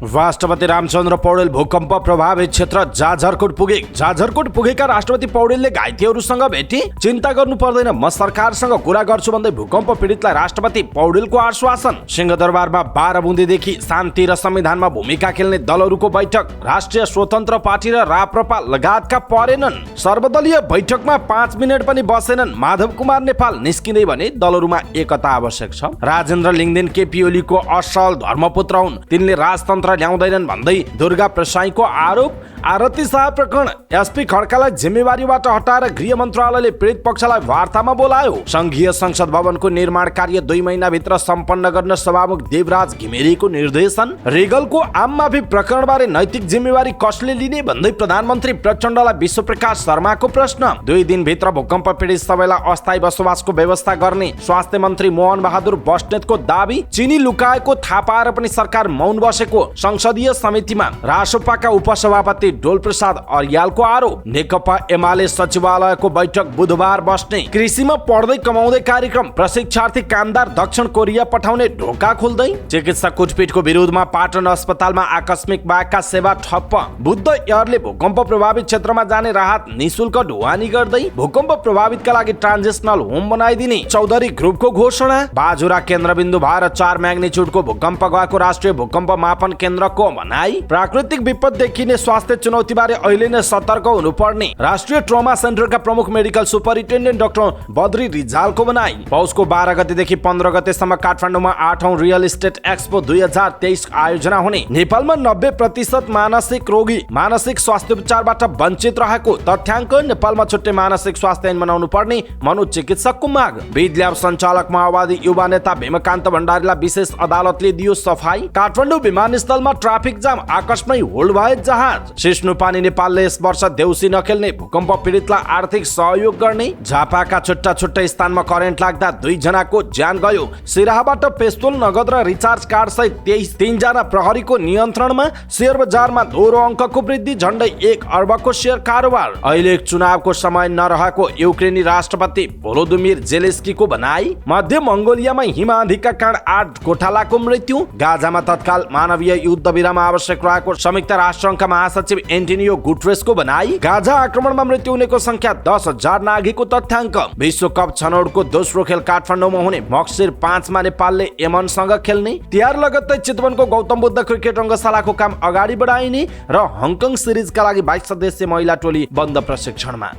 राष्ट्रपति रामचन्द्र पौडेल भूकम्प प्रभावित क्षेत्र जाजरकोट पुगे। जाजरकोट पुगेका राष्ट्रपति पौडेलले घाइतेहरूसँग भेटी चिन्ता गर्नु पर्दैन, म सरकारसँग कुरा गर्छु भन्दै भूकम्प पीडितलाई राष्ट्रपति पौडेलको आश्वासन। सिंहदरबारमा 12 बुँदेदेखि शान्ति र संविधानमा भूमिका खेल्ने दलहरूको बैठक। राष्ट्रिय स्वतन्त्र पार्टी र राप्रपा लगायतका परेनन्। सर्वदलीय बैठकमा 5 मिनट पनि बसेनन्। माधव कुमार नेपाल निस्किँदै भने दलहरूमा एकता आवश्यक छ। राजेन्द्र लिङ्गदेन केपी ओलीको असल धर्मपुत्र हुन्, तिनले राजतन्त्र ल्याउँदैनन् भन्दै दुर्गा प्रसाईको आरोप। आरती शाह प्रकरण एसपी खड्कालाई जिम्मेवारीबाट हटाएर गृह मन्त्रालयले पीडित पक्षलाई वार्तामा बोलायो। संघीय संसद भवनको निर्माण कार्य 2 महिनाभित्र सम्पन्न गर्न सभामुख देवराज घिमिरेको निर्देशन। रिगलको आम माफी प्रकरणबारे नैतिक जिम्मेवारी कसले लिने भन्दै प्रधानमन्त्री प्रचण्डलाई विश्वप्रकाश शर्माको प्रश्न। 2 दिनभित्र भूकम्प पीडित सबैलाई अस्थायी बसोबासको व्यवस्था गर्ने स्वास्थ्य मन्त्री मोहन बहादुर बस्नेतको दावी। चिनी लुकाएको थाहा पाएर पनि सरकार मौन बसेको संसदीय समितिमा रासोपाका उपसभापति डोलप्रसाद अर्यालको आरोप। नेकपा एमाले सचिवालयको बैठक बुधबार बस्ने। कृषिमा पढ्दै कमाउँदै कार्यक्रम। प्रशिक्षार्थी कामदार दक्षिण कोरिया पठाउने ढोका खोल्दै। चिकित्सा कुटपिटको विरोधमा पाटन अस्पतालमा आकस्मिक बाघका सेवा ठप्प। बुद्ध एयरले भूकम्प प्रभावित क्षेत्रमा जाने राहत निशुल्क ढुवानी गर्दै। भूकम्प प्रभावितका लागि ट्रान्जिशनल होम बनाइदिने चौधरी ग्रुपको घोषणा। बाजुरा केन्द्रबिन्दु भएर 4 म्याग्निच्युडको भूकम्प गएको राष्ट्रिय भूकम्प मापन केन्द्रको भनाई। प्राकृतिक विपद देखिने स्वास्थ्य चुनौतीबारे अहिले नै सतर्क हुनुपर्ने राष्ट्रिय ट्रमा सेन्टरका प्रमुख मेडिकल सुपरिन्टेन्डेन्ट डाक्टर बद्री रिजालको भनाई। पौषको 12 गतेदेखि 15 गतेसम्म काठमाडौँमा 8औं रियल इस्टेट एक्सपो 2023 आयोजना हुने। नेपालमा 90% मानसिक रोगी मानसिक स्वास्थ्य उपचारबाट वञ्चित रहेको तथ्याङ्क। नेपालमा छुट्टै मानसिक स्वास्थ्य ऐन बनाउनु पर्ने मनोचिकित्सकको माग। विद ल्याब सञ्चालक माओवादी युवा नेता भीमकान्त भण्डारीलाई विशेष अदालतले दियो सफाई। काठमाडौँ विमानस्थलमा ट्राफिक जाम, आकाशमै होल्ड भए जहाज। सिस्नुपानी नेपालले यस वर्ष देउसी नखेल्ने। भूकम्प पीडितलाई आर्थिक सहयोग गर्ने। झापाका छुट्टा छुट्टै स्थानमा करेन्ट लाग्दा 2 जनाको ज्यान गयो। सिराहाबाट पेस्तोल नगद र रिचार्ज कार्ड सहित 3 जना प्रहरीको नियन्त्रणमा। शेयर बजारमा दोहोरो अङ्कको वृद्धि, झण्डै 1 अर्बको शेयर कारोबार। अहिले चुनावको समय नरहेको युक्रेनी राष्ट्रपति भोलोदिमिर जेलेस्कीको भनाई। मध्य मङ्गोलियामा हिमआँधीका कारण 8 गोठालाको मृत्यु। गाजामा तत्काल मानवीय युद्ध विराम आवश्यक रहेको संयुक्त राष्ट्रसङ्घका महासचिव एन्टोनियो गुटेरेसको भनाई। गाजा आक्रमणमा मृत्यु हुनेको संख्या 10,000 नाघेको तथ्याङ्क। विश्वकप छनौटको दोस्रो खेल काठमाडौँमा हुने। मक्सिर 5 मा नेपालले यमनसँग खेल्ने। तिहार लगत्तै चितवनको गौतम बुद्ध क्रिकेट रङ्गशालाको काम अगाडि बढाइने र हङकङ सिरिजका लागि 22 सदस्यीय महिला टोली बन्द प्रशिक्षणमा।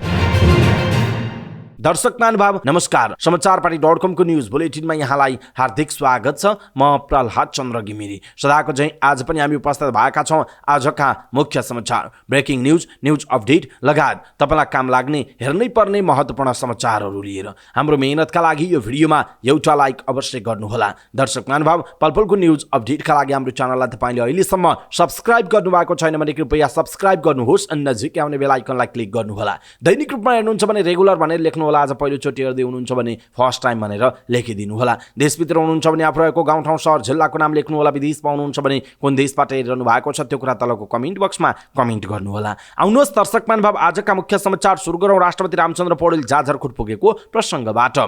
दर्शक महानुभाव नमस्कार। समाचारपाटी.com को न्यूज बुलेटिनमा यहाँलाई हार्दिक स्वागत छ। म प्रहलाद चन्द्र घिमिरे। सदाको झैं आज पनि हामी उपस्थित भएका छौं आजका मुख्य समाचार, ब्रेकिङ न्यूज, न्यूज अपडेट लगायत तपाईलाई काम लाग्ने हेर्नै पर्ने महत्त्वपूर्ण समाचारहरू लिएर। हाम्रो मेहनतका लागि यो भिडियोमा एउटा लाइक अवश्य गर्नुहोला। दर्शक महानुभाव, पलपलको न्यूज अपडेटका लागि हाम्रो च्यानललाई तपाईले अहिलेसम्म सब्स्क्राइब गर्नुभएको छैन भने कृपया सब्स्क्राइब गर्नुहोस् अनि नजिकै आउने बेल आइकनलाई क्लिक गर्नुहोला। दैनिक रूपमा हेर्नुहुन्छ भने रेगुलर भनेर लेख्नुहोला। आज पहिलोचोटि हेर्दै हुनुहुन्छ भने फर्स्ट टाइम भनेर लेखिदिनु होला। देशभित्र हुनुहुन्छ भने आफू रहेको गाउँठाउँ सहर जिल्लाको नाम लेख्नु होला। विदेश पाउनुहुन्छ भने कुन देशबाट हेरिरहनु भएको छ त्यो कुरा तलको कमेन्ट बक्समा कमेन्ट गर्नु होला। आउनुहोस् दर्शक महानुभाव, आजका मुख्य समाचार सुरु गरौँ राष्ट्रपति रामचन्द्र पौडेल जाजरकोट पुगेको प्रसङ्गबाट।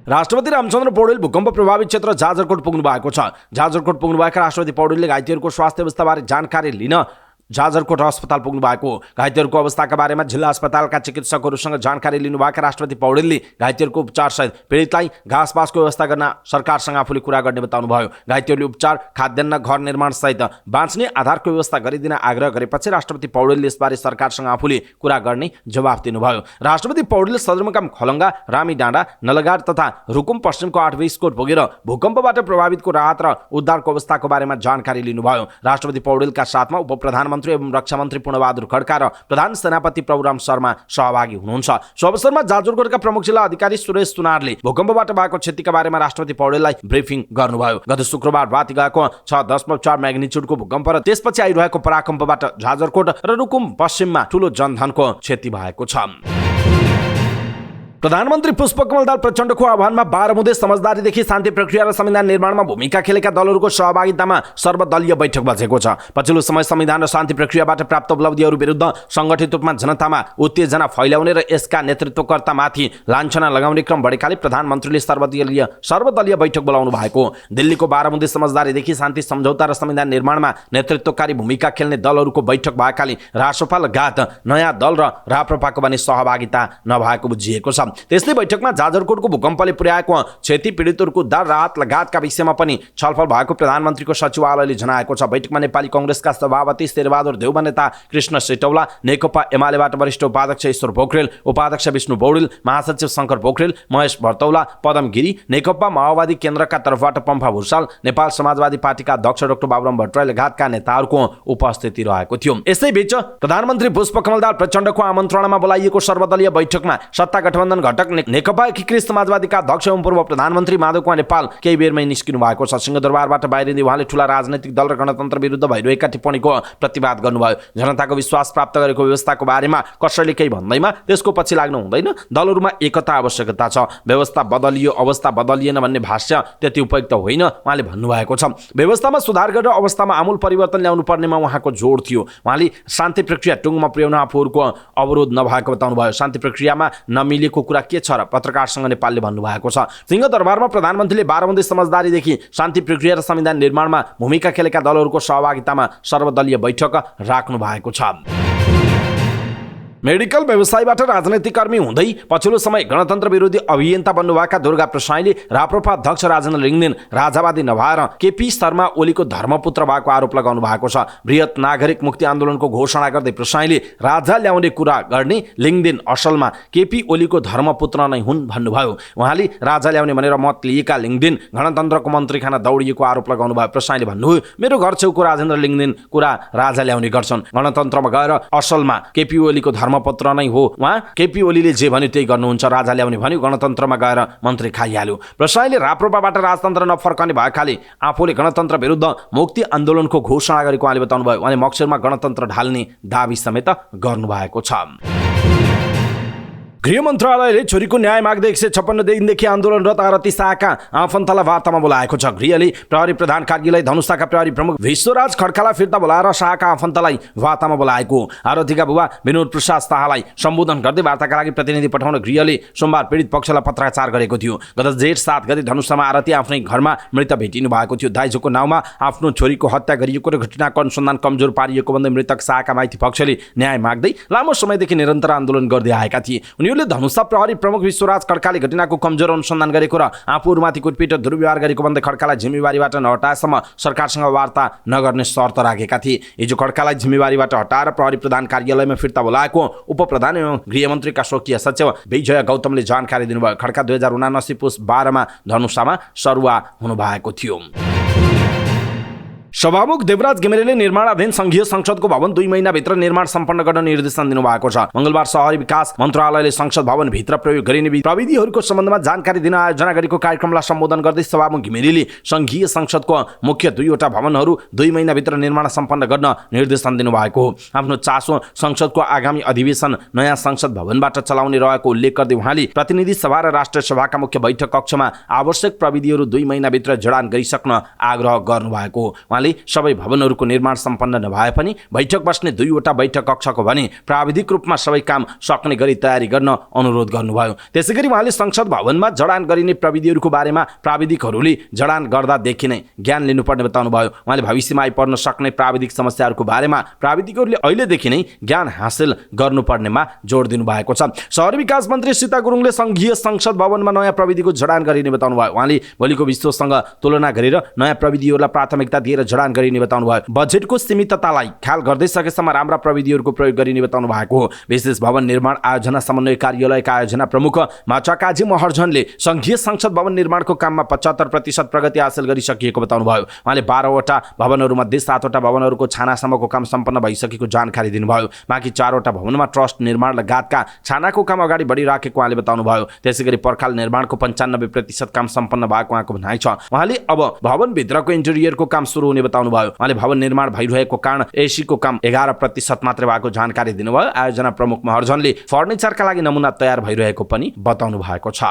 राष्ट्रपति रामचन्द्र पौडेल भूकम्प प्रभावित क्षेत्र जाजरकोट पुग्नु भएको छ। जाजरकोट पुग्नुभएका राष्ट्रपति पौडेलले घाइतेहरूको स्वास्थ्य अवस्थाबारे जानकारी लिन जाजरकोट अस्पताल पुग्नु भएको। घाइतेहरूको अवस्थाका बारेमा जिल्ला अस्पतालका चिकित्सकहरूसँग जानकारी लिनुभएका राष्ट्रपति पौडेलले घाइतेहरूको उपचार सहित पीडितलाई घाँसपासको व्यवस्था गर्न सरकारसँग आफूले कुरा गर्ने बताउनुभयो। घाइतेहरूले उपचार, खाद्यान्न, घर निर्माण सहित बाँच्ने आधारको व्यवस्था गरिदिन आग्रह गरेपछि राष्ट्रपति पौडेलले यसबारे सरकारसँग आफूले कुरा गर्ने जवाफ दिनुभयो। राष्ट्रपति पौडेलले सदरमुकाम खलङ्गा, रामीडाँडा, नलगार तथा रुकुम पश्चिमको 8 विस्फोट पुगेर भूकम्पबाट प्रभावितको राहत र उद्धारको अवस्थाको बारेमा जानकारी लिनुभयो। राष्ट्रपति पौडेलका साथमा उपप्रधानमन्त्री एवं रक्षा मन्त्री पूर्णबहादुर खड्का र प्रधान सेनापति प्रभुराम शर्मा सहभागी हुनुहुन्छ। सो अवसरमा जाजरकोटका प्रमुख जिल्ला अधिकारी सुरेश सुनारले भूकम्पबाट भएको क्षतिका बारेमा राष्ट्रपति पौडेललाई ब्रिफिङ गर्नुभयो। गत शुक्रबार राति गएको 6.4 म्याग्निच्युडको भूकम्प र त्यसपछि आइरहेको पराकम्पबाट जाजरकोट र रुकुम पश्चिममा ठूलो जनधनको क्षति भएको छ। प्रधानमन्त्री पुष्पकमल दाहाल प्रचण्डको आह्वानमा 12 मुदे समझदारीदेखि शान्ति प्रक्रिया र संविधान निर्माणमा भूमिका खेलेका दलहरूको सहभागितामा सर्वदलीय बैठक बसेको छ। पछिल्लो समय संविधान र शान्ति प्रक्रियाबाट प्राप्त उपलब्धिहरू विरुद्ध सङ्गठित रूपमा जनतामा उत्तेजना फैलाउने र यसका नेतृत्वकर्तामाथि लाञ्छना लगाउने क्रम बढेकाले प्रधानमन्त्रीले सर्वदलीय बैठक बोलाउनु भएको। दिल्लीको 12 मुदे समझदारीदेखि शान्ति सम्झौता र संविधान निर्माणमा नेतृत्वकारी भूमिका खेल्ने दलहरूको बैठक भएकाले रासोपा लगायत नयाँ दल र राप्रपाको भने सहभागिता नभएको बुझिएको छ। त्यस्तै बैठकमा जाजरकोटको भूकम्पले पुर्याएको क्षति पीडितहरूको उद्धार राहत लगायतका विषयमा पनि छलफल भएको प्रधानमन्त्रीको सचिवालयले जनाएको छ। बैठकमा नेपाली कांग्रेसका सभापति शेरबहादुर देउवा, नेता कृष्ण सेटौला, नेकपा एमालेबाट वरिष्ठ उपाध्यक्ष ईश्वर पोखरेल, उपाध्यक्ष विष्णु पौडेल, महासचिव शङ्कर पोखरेल, महेश भर्तौला, पदम गिरी, नेकपा माओवादी केन्द्रका तर्फबाट पम्फा भुषाल, नेपाल समाजवादी पार्टीका अध्यक्ष डाक्टर बाबुराम भट्टराई लगायतका नेताहरूको उपस्थिति रहेको थियो। यसैबीच प्रधानमन्त्री पुष्पकमल दाहाल प्रचण्डको आमन्त्रणामा बोलाइएको सर्वदलीय बैठकमा सत्ता गठबन्धन घटक नेकपा एकीकृत समाजवादीका अध्यक्ष एवं पूर्व प्रधानमन्त्री माधव कुमार नेपाल केही बेरमै निस्किनु भएको छ। सिंहदरबारबाट बाहिरिँदै उहाँले ठूला राजनैतिक दल र गणतन्त्र विरुद्ध भइरहेका टिप्पणीको प्रतिवाद गर्नुभयो। जनताको विश्वास प्राप्त गरेको व्यवस्थाको बारेमा कसैले केही भन्दैमा त्यसको पछि लाग्नु हुँदैन। दलहरूमा एकता आवश्यकता छ। व्यवस्था बदलियो, अवस्था बदलिएन भन्ने भाष्य त्यति उपयुक्त होइन उहाँले भन्नुभएको छ। व्यवस्थामा सुधार गरेर अवस्थामा आमूल परिवर्तन ल्याउनु पर्नेमा उहाँको जोड थियो। उहाँले शान्ति प्रक्रिया टुङ्गोमा पुर्याउन आफूहरूको अवरोध नभएको बताउनुभयो। शान्ति प्रक्रियामा नमिलेको कुरा के छ र पत्रकारसँग नेपालले भन्नुभएको छ। सिंहदरबारमा प्रधानमन्त्रीले 12 मुदे समझदारीदेखि शान्ति प्रक्रिया र संविधान निर्माणमा भूमिका खेलेका दलहरूको सहभागितामा सर्वदलीय बैठक राख्नु भएको छ। मेडिकल व्यवसायबाट राजनैतिक कर्मी हुँदै पछिल्लो समय गणतन्त्र विरोधी अभियन्ता बन्नुभएका दुर्गा प्रसाईले राप्रपा अध्यक्ष राजेन्द्र लिङदेन राजावादी नभएर केपी शर्मा ओलीको धर्मपुत्र भएको आरोप लगाउनु भएको छ। बृहत नागरिक मुक्ति आन्दोलनको घोषणा गर्दै प्रसाईले राजा ल्याउने कुरा गर्ने लिङदेन असलमा केपी ओलीको धर्मपुत्र नै हुन् भन्नुभयो। उहाँले राजा ल्याउने भनेर मत लिएका लिङदेन गणतन्त्रको मन्त्री खाना दौडिएको आरोप लगाउनु भयो। प्रसाईले भन्नुभयो, मेरो घर छेउको राजेन्द्र लिङदेन कुरा राजा ल्याउने गर्छन्। गणतन्त्रमा गएर असलमा केपी ओलीको धर्मपत्र नै हो। उहाँ केपी ओलीले जे भन्यो त्यही गर्नुहुन्छ। राजा ल्याउने भन्यो, गणतन्त्रमा गएर मन्त्री खाइहाल्यो। प्रसाईले राप्रपाबाट राजतन्त्र नफर्कने भएकाले आफूले गणतन्त्र विरुद्ध मुक्ति आन्दोलनको घोषणा गरेको उहाँले बताउनुभयो। उहाँले मक्सिरमा गणतन्त्र ढाल्ने दाबी समेत गर्नुभएको छ। गृह मन्त्रालयले छोरीको न्याय माग्दै 156 दिनदेखि आन्दोलनरत आरती शाहका आफन्तलाई वार्तामा बोलाएको छ। गृहले प्रहरी प्रधान कार्यालय धनुषाका प्रहरी प्रमुख विश्वराज खड्कालाई फिर्ता बोलाएर शाहका आफन्तलाई वार्तामा बोलाएको। आरतीका बुबा विनोद प्रसाद शाहलाई सम्बोधन गर्दै वार्ताका लागि प्रतिनिधि पठाउन गृहले सोमबार पीडित पक्षलाई पत्राचार गरेको थियो। गत जेठ 7 गते धनुषामा आरती आफ्नै घरमा मृत भेटिनु भएको थियो। दाइजोको नाउँमा आफ्नो छोरीको हत्या गरिएको र घटनाको अनुसन्धान कमजोर पारिएको भन्दै मृतक शाहका माइती पक्षले न्याय माग्दै लामो समयदेखि निरन्तर आन्दोलन गर्दै आएका थिए। उनीहरूले धनुषा प्रहरी प्रमुख विश्वराज खड्काले घटनाको कमजोर अनुसन्धान गरेको र आफूहरूमाथि कुटपिट दुर्व्यवहार गरेको भन्दै खड्कालाई जिम्मेवारीबाट नहटाएसम्म सरकारसँग वार्ता नगर्ने शर्त राखेका थिए। हिजो खड्कालाई जिम्मेवारीबाट हटाएर प्रहरी प्रधान कार्यालयमा फिर्ता बोलाएको उपप्रधान एवं गृहमन्त्रीका स्वकीय सचिव विजय गौतमले जानकारी दिनुभयो। खड्का 2079 पुस 12 मा धनुषामा सरुवा हुनुभएको थियो। सभामुख देवराज घिमिरेले निर्माणाधीन संघीय संसदको भवन 2 महिनाभित्र निर्माण सम्पन्न गर्न निर्देशन दिनुभएको छ। मंगलबार शहरी विकास मन्त्रालयले संसद भवनभित्र प्रयोग गरिने प्रविधिहरूको सम्बन्धमा जानकारी दिन आयोजना गरेको कार्यक्रमलाई सम्बोधन गर्दै सभामुख घिमिरेले संघीय संसदको मुख्य 2वटा भवनहरू 2 महिनाभित्र निर्माण सम्पन्न गर्न निर्देशन दिनुभएको हो। आफ्नो चासो संसदको आगामी अधिवेशन नयाँ संसद भवनबाट चलाउने रहेको उल्लेख गर्दै उहाँले प्रतिनिधि सभा र राष्ट्रिय सभाका मुख्य बैठक कक्षमा आवश्यक प्रविधिहरू 2 महिनाभित्र जडान गरिसक्न आग्रह गर्नुभएको हो। सबै भवनहरूको निर्माण सम्पन्न नभए पनि बैठक बस्ने 2वटा बैठक कक्षको भने प्राविधिक रूपमा सबै काम सक्ने गरी तयारी गर्न अनुरोध गर्नुभयो। त्यसैगरी उहाँले संसद भवनमा जडान गरिने प्रविधिहरूको बारेमा प्राविधिकहरूले जडान गर्दादेखि नै ज्ञान लिनुपर्ने बताउनुभयो। उहाँले भविष्यमा आइपर्न सक्ने प्राविधिक समस्याहरूको बारेमा प्राविधिकहरूले अहिलेदेखि नै ज्ञान हासिल गर्नुपर्नेमा जोड दिनुभएको छ। शहरी विकास मन्त्री सीता गुरुङले संघीय संसद भवनमा नयाँ प्रविधिको जडान गरिने बताउनुभयो। उहाँले भोलिको विश्वसँग तुलना गरेर नयाँ प्रविधिहरूलाई प्राथमिकता दिएर जडान गरिने बताउनुभयो। बजेटको सीमिततालाई ख्याल गर्दै सकेसम्म राम्रा प्रविधिहरूको प्रयोग गरिने बताउनु भएको हो। विशेष भवन निर्माण आयोजना समन्वय कार्यालयका आयोजना प्रमुख माचाकाजी महर्जनले संघीय संसद भवन निर्माणको काममा 75% प्रगति हासिल गरिसकिएको बताउनुभयो। उहाँले 12वटा भवनहरूमध्ये 7वटा भवनहरूको छानासम्मको काम सम्पन्न भइसकेको जानकारी दिनुभयो। बाँकी 4वटा भवनमा ट्रस्ट निर्माण लगायतका छानाको काम अगाडि बढिराखेको उहाँले बताउनुभयो। त्यसैगरी पर्खाल निर्माणको 95% काम सम्पन्न भएको उहाँको भनाइ छ। उहाँले अब भवनभित्रको इन्टेरियरको काम सुरु हुने नहुने बताउनुभयो। उहाँले भवन निर्माण भइरहेको कारण एसीको काम 11% मात्रै भएको जानकारी दिनुभयो। आयोजना प्रमुख महर्जनले फर्निचरका लागि नमुना तयार भइरहेको पनि बताउनु भएको छ।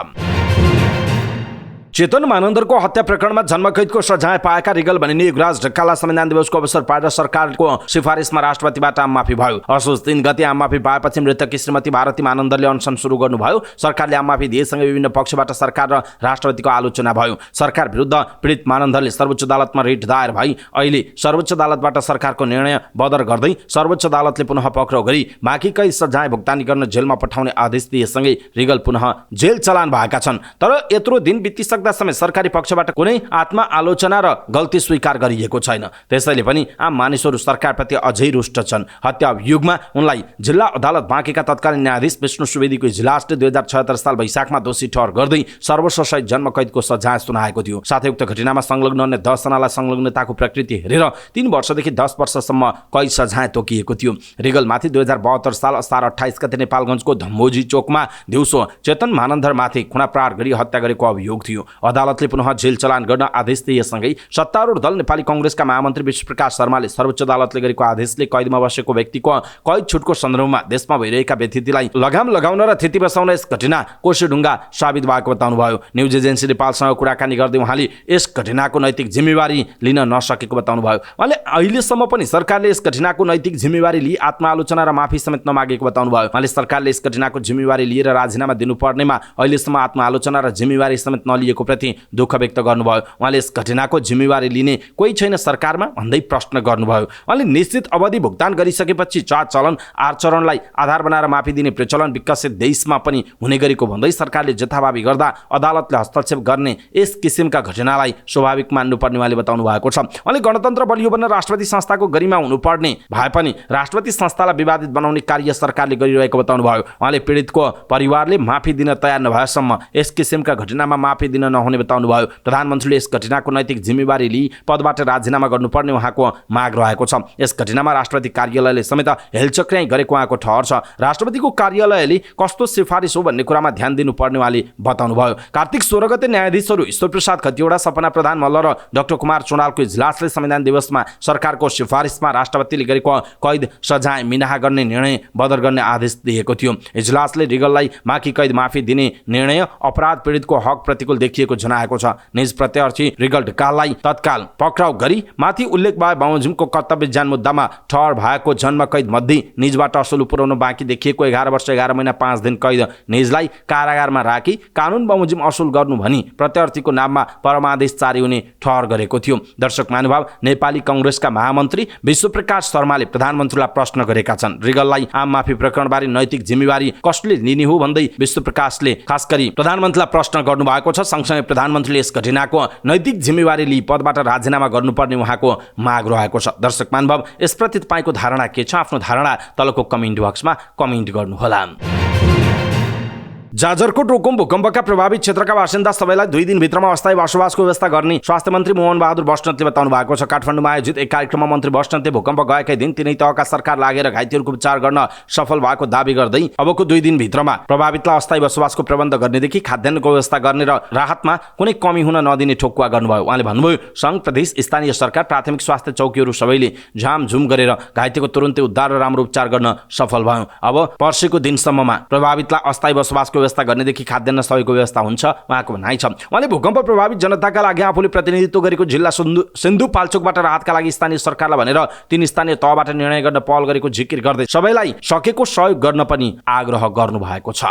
चेतन मानन्दरको हत्या प्रकरणमा जन्मकैदको सजाय पाएका रिगल भनिने युवराज ढकाललाई संविधान दिवसको अवसर पारेर सरकारको सिफारिसमा राष्ट्रपतिबाट आम माफी भयो। असोज 3 गते आम माफी पाएपछि मृतककी श्रीमती भारती मानन्दरले अनसन सुरु गर्नुभयो। सरकारले आम माफी दिएसँगै विभिन्न पक्षबाट सरकार र राष्ट्रपतिको आलोचना भयो। सरकार विरुद्ध पीडित मानन्दरले सर्वोच्च अदालतमा रिट दायर भई अहिले सर्वोच्च अदालतबाट सरकारको निर्णय बदर गर्दै सर्वोच्च अदालतले पुनः पक्राउ गरी बाँकी कैद सजाय भुक्तानी गर्न जेलमा पठाउने आदेश दिएसँगै रिगल पुनः जेल चलान भएका छन्। तर यत्रो दिन बितिसक्दा समेत सरकारी पक्षबाट कुनै आत्मा आलोचना र गल्ती स्वीकार गरिएको छैन। त्यसैले पनि आम मानिसहरू सरकारप्रति अझै रुष्ट छन्। हत्या अभियोगमा उनलाई जिल्ला अदालत बाँकेका तत्कालीन न्यायाधीश विष्णु सुवेदीको इजलासले 2076 साल वैशाखमा दोषी ठहर गर्दै सर्वस्वसहित जन्मकैदको सजाय सुनाएको थियो। साथै उक्त घटनामा संलग्न अन्य 10 जनालाई संलग्नताको प्रकृति हेरेर 3 वर्षदेखि 10 वर्षसम्म कैद सजाय तोकिएको थियो। रिगलमाथि 2072 साल असार 28 गते नेपालगञ्जको धम्मोजी चोकमा दिउँसो चेतन मानन्दरमाथि खुना प्रहार गरी हत्या गरेको अभियोग थियो। अदालतले पुनः जेल चलान गर्न आदेश दिएसँगै सत्तारूढ दल नेपाली कांग्रेसका महामन्त्री विश्वप्रकाश शर्माले सर्वोच्च अदालतले गरेको आदेशले कैदमा बसेको व्यक्तिको कैद छुटको सन्दर्भमा देशमा भइरहेका व्यथितिलाई लगाम लगाउन र थिति बसाउन यस घटना कोसेढुङ्गा साबित भएको बताउनुभयो। न्युज एजेन्सी नेपालसँग कुराकानी गर्दै उहाँले यस घटनाको नैतिक जिम्मेवारी लिन नसकेको बताउनुभयो। उहाँले अहिलेसम्म पनि सरकारले यस घटनाको नैतिक जिम्मेवारी लिई आत्मआलोचना र माफी समेत नमागेको बताउनुभयो। उहाँले सरकारले यस घटनाको जिम्मेवारी लिएर राजीनामा दिनुपर्नेमा अहिलेसम्म आत्मआलोचना र जिम्मेवारी समेत नलिएको प्रति दुःख व्यक्त गर्नुभयो। उहाँले यस घटनाको जिम्मेवारी लिने कोही छैन सरकारमा भन्दै प्रश्न गर्नुभयो। उहाँले निश्चित अवधि भुक्तान गरिसकेपछि चार चलन आचरणलाई आधार बनाएर माफी दिने प्रचलन विकसित देशमा पनि हुने गरेको भन्दै सरकारले जथाभावी गर्दा अदालतले हस्तक्षेप गर्ने यस किसिमका घटनालाई स्वाभाविक मान्नुपर्ने उहाँले बताउनु भएको छ। उहाँले गणतन्त्र बलियो बन्न राष्ट्रपति संस्थाको गरिमा हुनुपर्ने भए पनि राष्ट्रपति संस्थालाई विवादित बनाउने कार्य सरकारले गरिरहेको बताउनुभयो। उहाँले पीडितको परिवारले माफी दिन तयार नभएसम्म यस किसिमका घटनामा माफी दिन नहुने बताउनुभयो। प्रधानमन्त्रीले यस घटनाको नैतिक जिम्मेवारी लिई पदबाट राजीनामा गर्नुपर्ने उहाँको माग रहेको छ। यस घटनामा राष्ट्रपति कार्यालयले समेत हेलचक्र्याइ गरेको उहाँको ठहर छ। राष्ट्रपतिको कार्यालयले कस्तो सिफारिस हो भन्ने कुरामा ध्यान दिनुपर्ने उहाँले बताउनुभयो। कार्तिक 16 गते न्यायाधीशहरू ईश्वरप्रसाद खतिवडा, सपना प्रधान मल्ल र डाक्टर कुमार चुडालको इजलासले संविधान दिवसमा सरकारको सिफारिसमा राष्ट्रपतिले गरेको कैद सजाय मिनाहा गर्ने निर्णय बदर गर्ने आदेश दिएको थियो। इजलासले रिगललाई बाँकी कैद माफी दिने निर्णय अपराध पीडितको हक प्रतिकूल देखिएको जनाएको छ। निज प्रत्यार्थी रिगल ढकाललाई तत्काल पक्राउ गरी माथि उल्लेख भए बमोजिमको कर्तव्य ज्यान मुद्दामा ठहर भएको जन्म कैद मध्ये निजबाट असुल पुर्याउन बाँकी देखिएको 11 वर्ष 11 महिना 5 दिन कैद निजलाई कारागारमा राखी कानुन बमोजिम असुल गर्नु भनी प्रत्यार्थीको नाममा परमादेश जारी हुने ठहर गरेको थियो। दर्शक महानुभाव, नेपाली कांग्रेसका महामन्त्री विश्वप्रकाश शर्माले प्रधानमन्त्रीलाई प्रश्न गरेका छन्। रिगललाई आम माफी प्रकरणबारे नैतिक जिम्मेवारी कसले लिने हो भन्दै विश्वप्रकाशले खास गरी प्रधानमन्त्रीलाई प्रश्न गर्नु भएको छ। सँगसँगै प्रधानमन्त्रीले यस घटनाको नैतिक जिम्मेवारी लिई पदबाट राजीनामा गर्नुपर्ने उहाँको माग रहेको छ। दर्शक महानुभाव, यसप्रति तपाईको धारणा के छ? आफ्नो धारणा तलको कमेन्ट बक्समा कमेन्ट गर्नुहोला। जाजरकोट रुकुम भूकम्पका प्रभावित क्षेत्रका बासिन्दा सबैलाई 2 दिनभित्रमा अस्थायी बसोबासको व्यवस्था गर्ने स्वास्थ्य मन्त्री मोहन बहादुर बस्नेतले बताउनु भएको छ। काठमाडौँमा आयोजित एक कार्यक्रममा मन्त्री बस्नेतले भूकम्प गएकै दिन तिनै तहका सरकार लागेर घाइतेहरूको उपचार गर्न सफल भएको दावी गर्दै अबको 2 दिनभित्रमा प्रभावितलाई अस्थायी बसोबासको प्रबन्ध गर्नेदेखि खाद्यान्नको व्यवस्था गर्ने र राहतमा कुनै कमी हुन नदिने ठोकुवा गर्नुभयो। उहाँले भन्नुभयो, सङ्घ प्रदेश स्थानीय सरकार प्राथमिक स्वास्थ्य चौकीहरू सबैले झामझुम गरेर घाइतेको तुरुन्तै उद्धार र राम्रो उपचार गर्न सफल भयो। अब पर्सिको दिनसम्ममा प्रभावितलाई अस्थायी बसोबासको व्यवस्था गर्नेदेखि खाद्यान्न सहयोगको व्यवस्था हुन्छ उहाँको भनाइ छ। उहाँले भूकम्प प्रभावित जनताका लागि आफूले प्रतिनिधित्व गरेको जिल्ला सिन्धुपाल्चोकबाट राहतका लागि स्थानीय सरकारलाई भनेर 3 स्थानीय तहबाट निर्णय गर्न पहल गरेको जिकिर गर्दै सबैलाई सकेको सहयोग गर्न पनि आग्रह गर्नुभएको छ।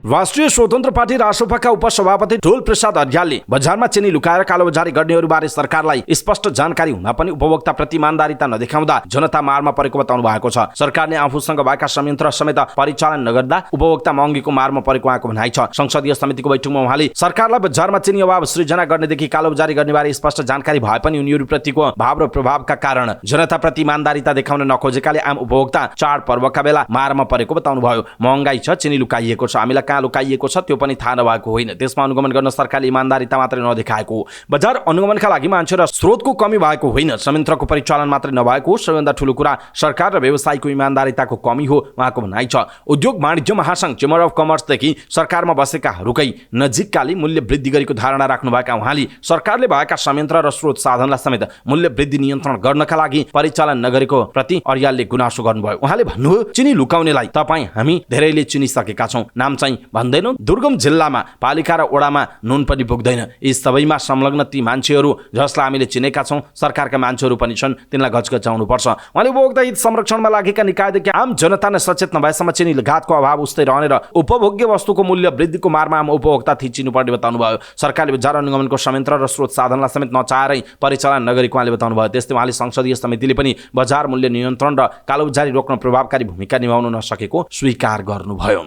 राष्ट्रिय स्वतन्त्र पार्टी रासोपाका उपसभापति ढोल प्रसाद अर्यालले बजारमा चिनी लुकाएर कालोबजारी गर्नेहरूबारे सरकारलाई स्पष्ट जानकारी हुन पनि उपभोक्ताप्रति इमानदारीता नदेखाउँदा जनता मारमा परेको बताउनु भएको छ। सरकारले आफूसँग भएका संयन्त्र समेत परिचालन नगर्दा उपभोक्ता महँगीको मारमा परेको उहाँको भनाइ छ। संसदीय समितिको बैठकमा उहाँले सरकारलाई बजारमा चिनी अभाव सृजना गर्नेदेखि कालोबजारी गर्नेबारे स्पष्ट जानकारी भए पनि उनीहरूप्रतिको भाव र प्रभावका कारण जनताप्रति इमानदारीता देखाउन नखोजेकाले आम उपभोक्ता चाडपर्वका बेला मारमा परेको बताउनु भयो। महँगाई छ, चिनी लुकाइएको छ, हामीलाई कहाँ लुकाइएको छ त्यो पनि थाहा नभएको होइन। त्यसमा अनुगमन गर्न सरकारले इमान्दारिता मात्रै नदेखाएको, बजार अनुगमनका लागि मान्छे र स्रोतको कमी भएको होइन, संयन्त्रको परिचालन मात्रै नभएको हो। सबैभन्दा ठुलो कुरा सरकार र व्यवसायीको इमान्दारिताको कमी हो उहाँको भनाइ छ। उद्योग वाणिज्य महासंघ चेम्बर अफ कमर्सदेखि सरकारमा बसेकाहरूकै नजिककाले मूल्य वृद्धि गरेको धारणा राख्नुभएका उहाँले सरकारले भएका संयन्त्र र स्रोत साधनलाई समेत मूल्य वृद्धि नियन्त्रण गर्नका लागि परिचालन नगरेको प्रति अर्यालले गुनासो गर्नुभयो। उहाँले भन्नुभयो, चिनी लुकाउनेलाई तपाईँ हामी धेरैले चिनिसकेका छौँ, नाम चाहिँ भन्दैनौँ। दुर्गम जिल्लामा पालिका र ओडामा नुन पनि पुग्दैन। यी सबैमा संलग्न ती मान्छेहरू जसलाई हामीले चिनेका छौँ, सरकारका मान्छेहरू पनि छन्, तिनलाई घचघचाउनुपर्छ। उहाँले उपभोक्ता हित संरक्षणमा लागेका निकायदेखि आम जनता नै सचेत नभएसम्म चिनी घातको अभाव उस्तै रहने र उपभोग्य वस्तुको मूल्य वृद्धिको मारमा आम उपभोक्ता थिचिनुपर्ने बताउनुभयो। सरकारले बजार अनुगमनको संयन्त्र र स्रोत साधनलाई समेत नचाहेरै परिचालन नगरेको उहाँले बताउनुभयो। त्यस्तै उहाँले संसदीय समितिले पनि बजार मूल्य नियन्त्रण र कालोबजारी रोक्न प्रभावकारी भूमिका निभाउन नसकेको स्वीकार गर्नुभयो।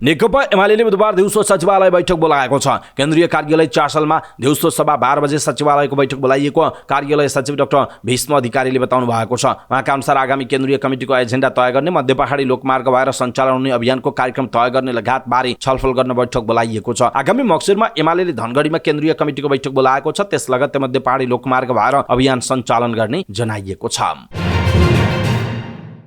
नेकपा एमाले बुधबार दिउँसो सचिवालय बैठक बोलाएको छ। केन्द्रीय कार्यालय चासलमा दिउँसो सभा 12 बजे सचिवालयको बैठक बोलाइएको कार्यालय सचिव डाक्टर भीष्म अधिकारीले बताउनु भएको छ। उहाँका अनुसार आगामी केन्द्रीय कमिटिको एजेन्डा तय गर्ने, मध्य पहाडी लोकमार्ग भएर सञ्चालन हुने अभियानको कार्यक्रम तय गर्ने लगायतबारे छलफल गर्न बैठक बोलाइएको छ। आगामी मक्सिरमा एमाले धनगढीमा केन्द्रीय कमिटिको बैठक बोलाएको छ। त्यस लगत्तै मध्य पहाडी लोकमार्ग भएर अभियान सञ्चालन गर्ने जनाइएको छ।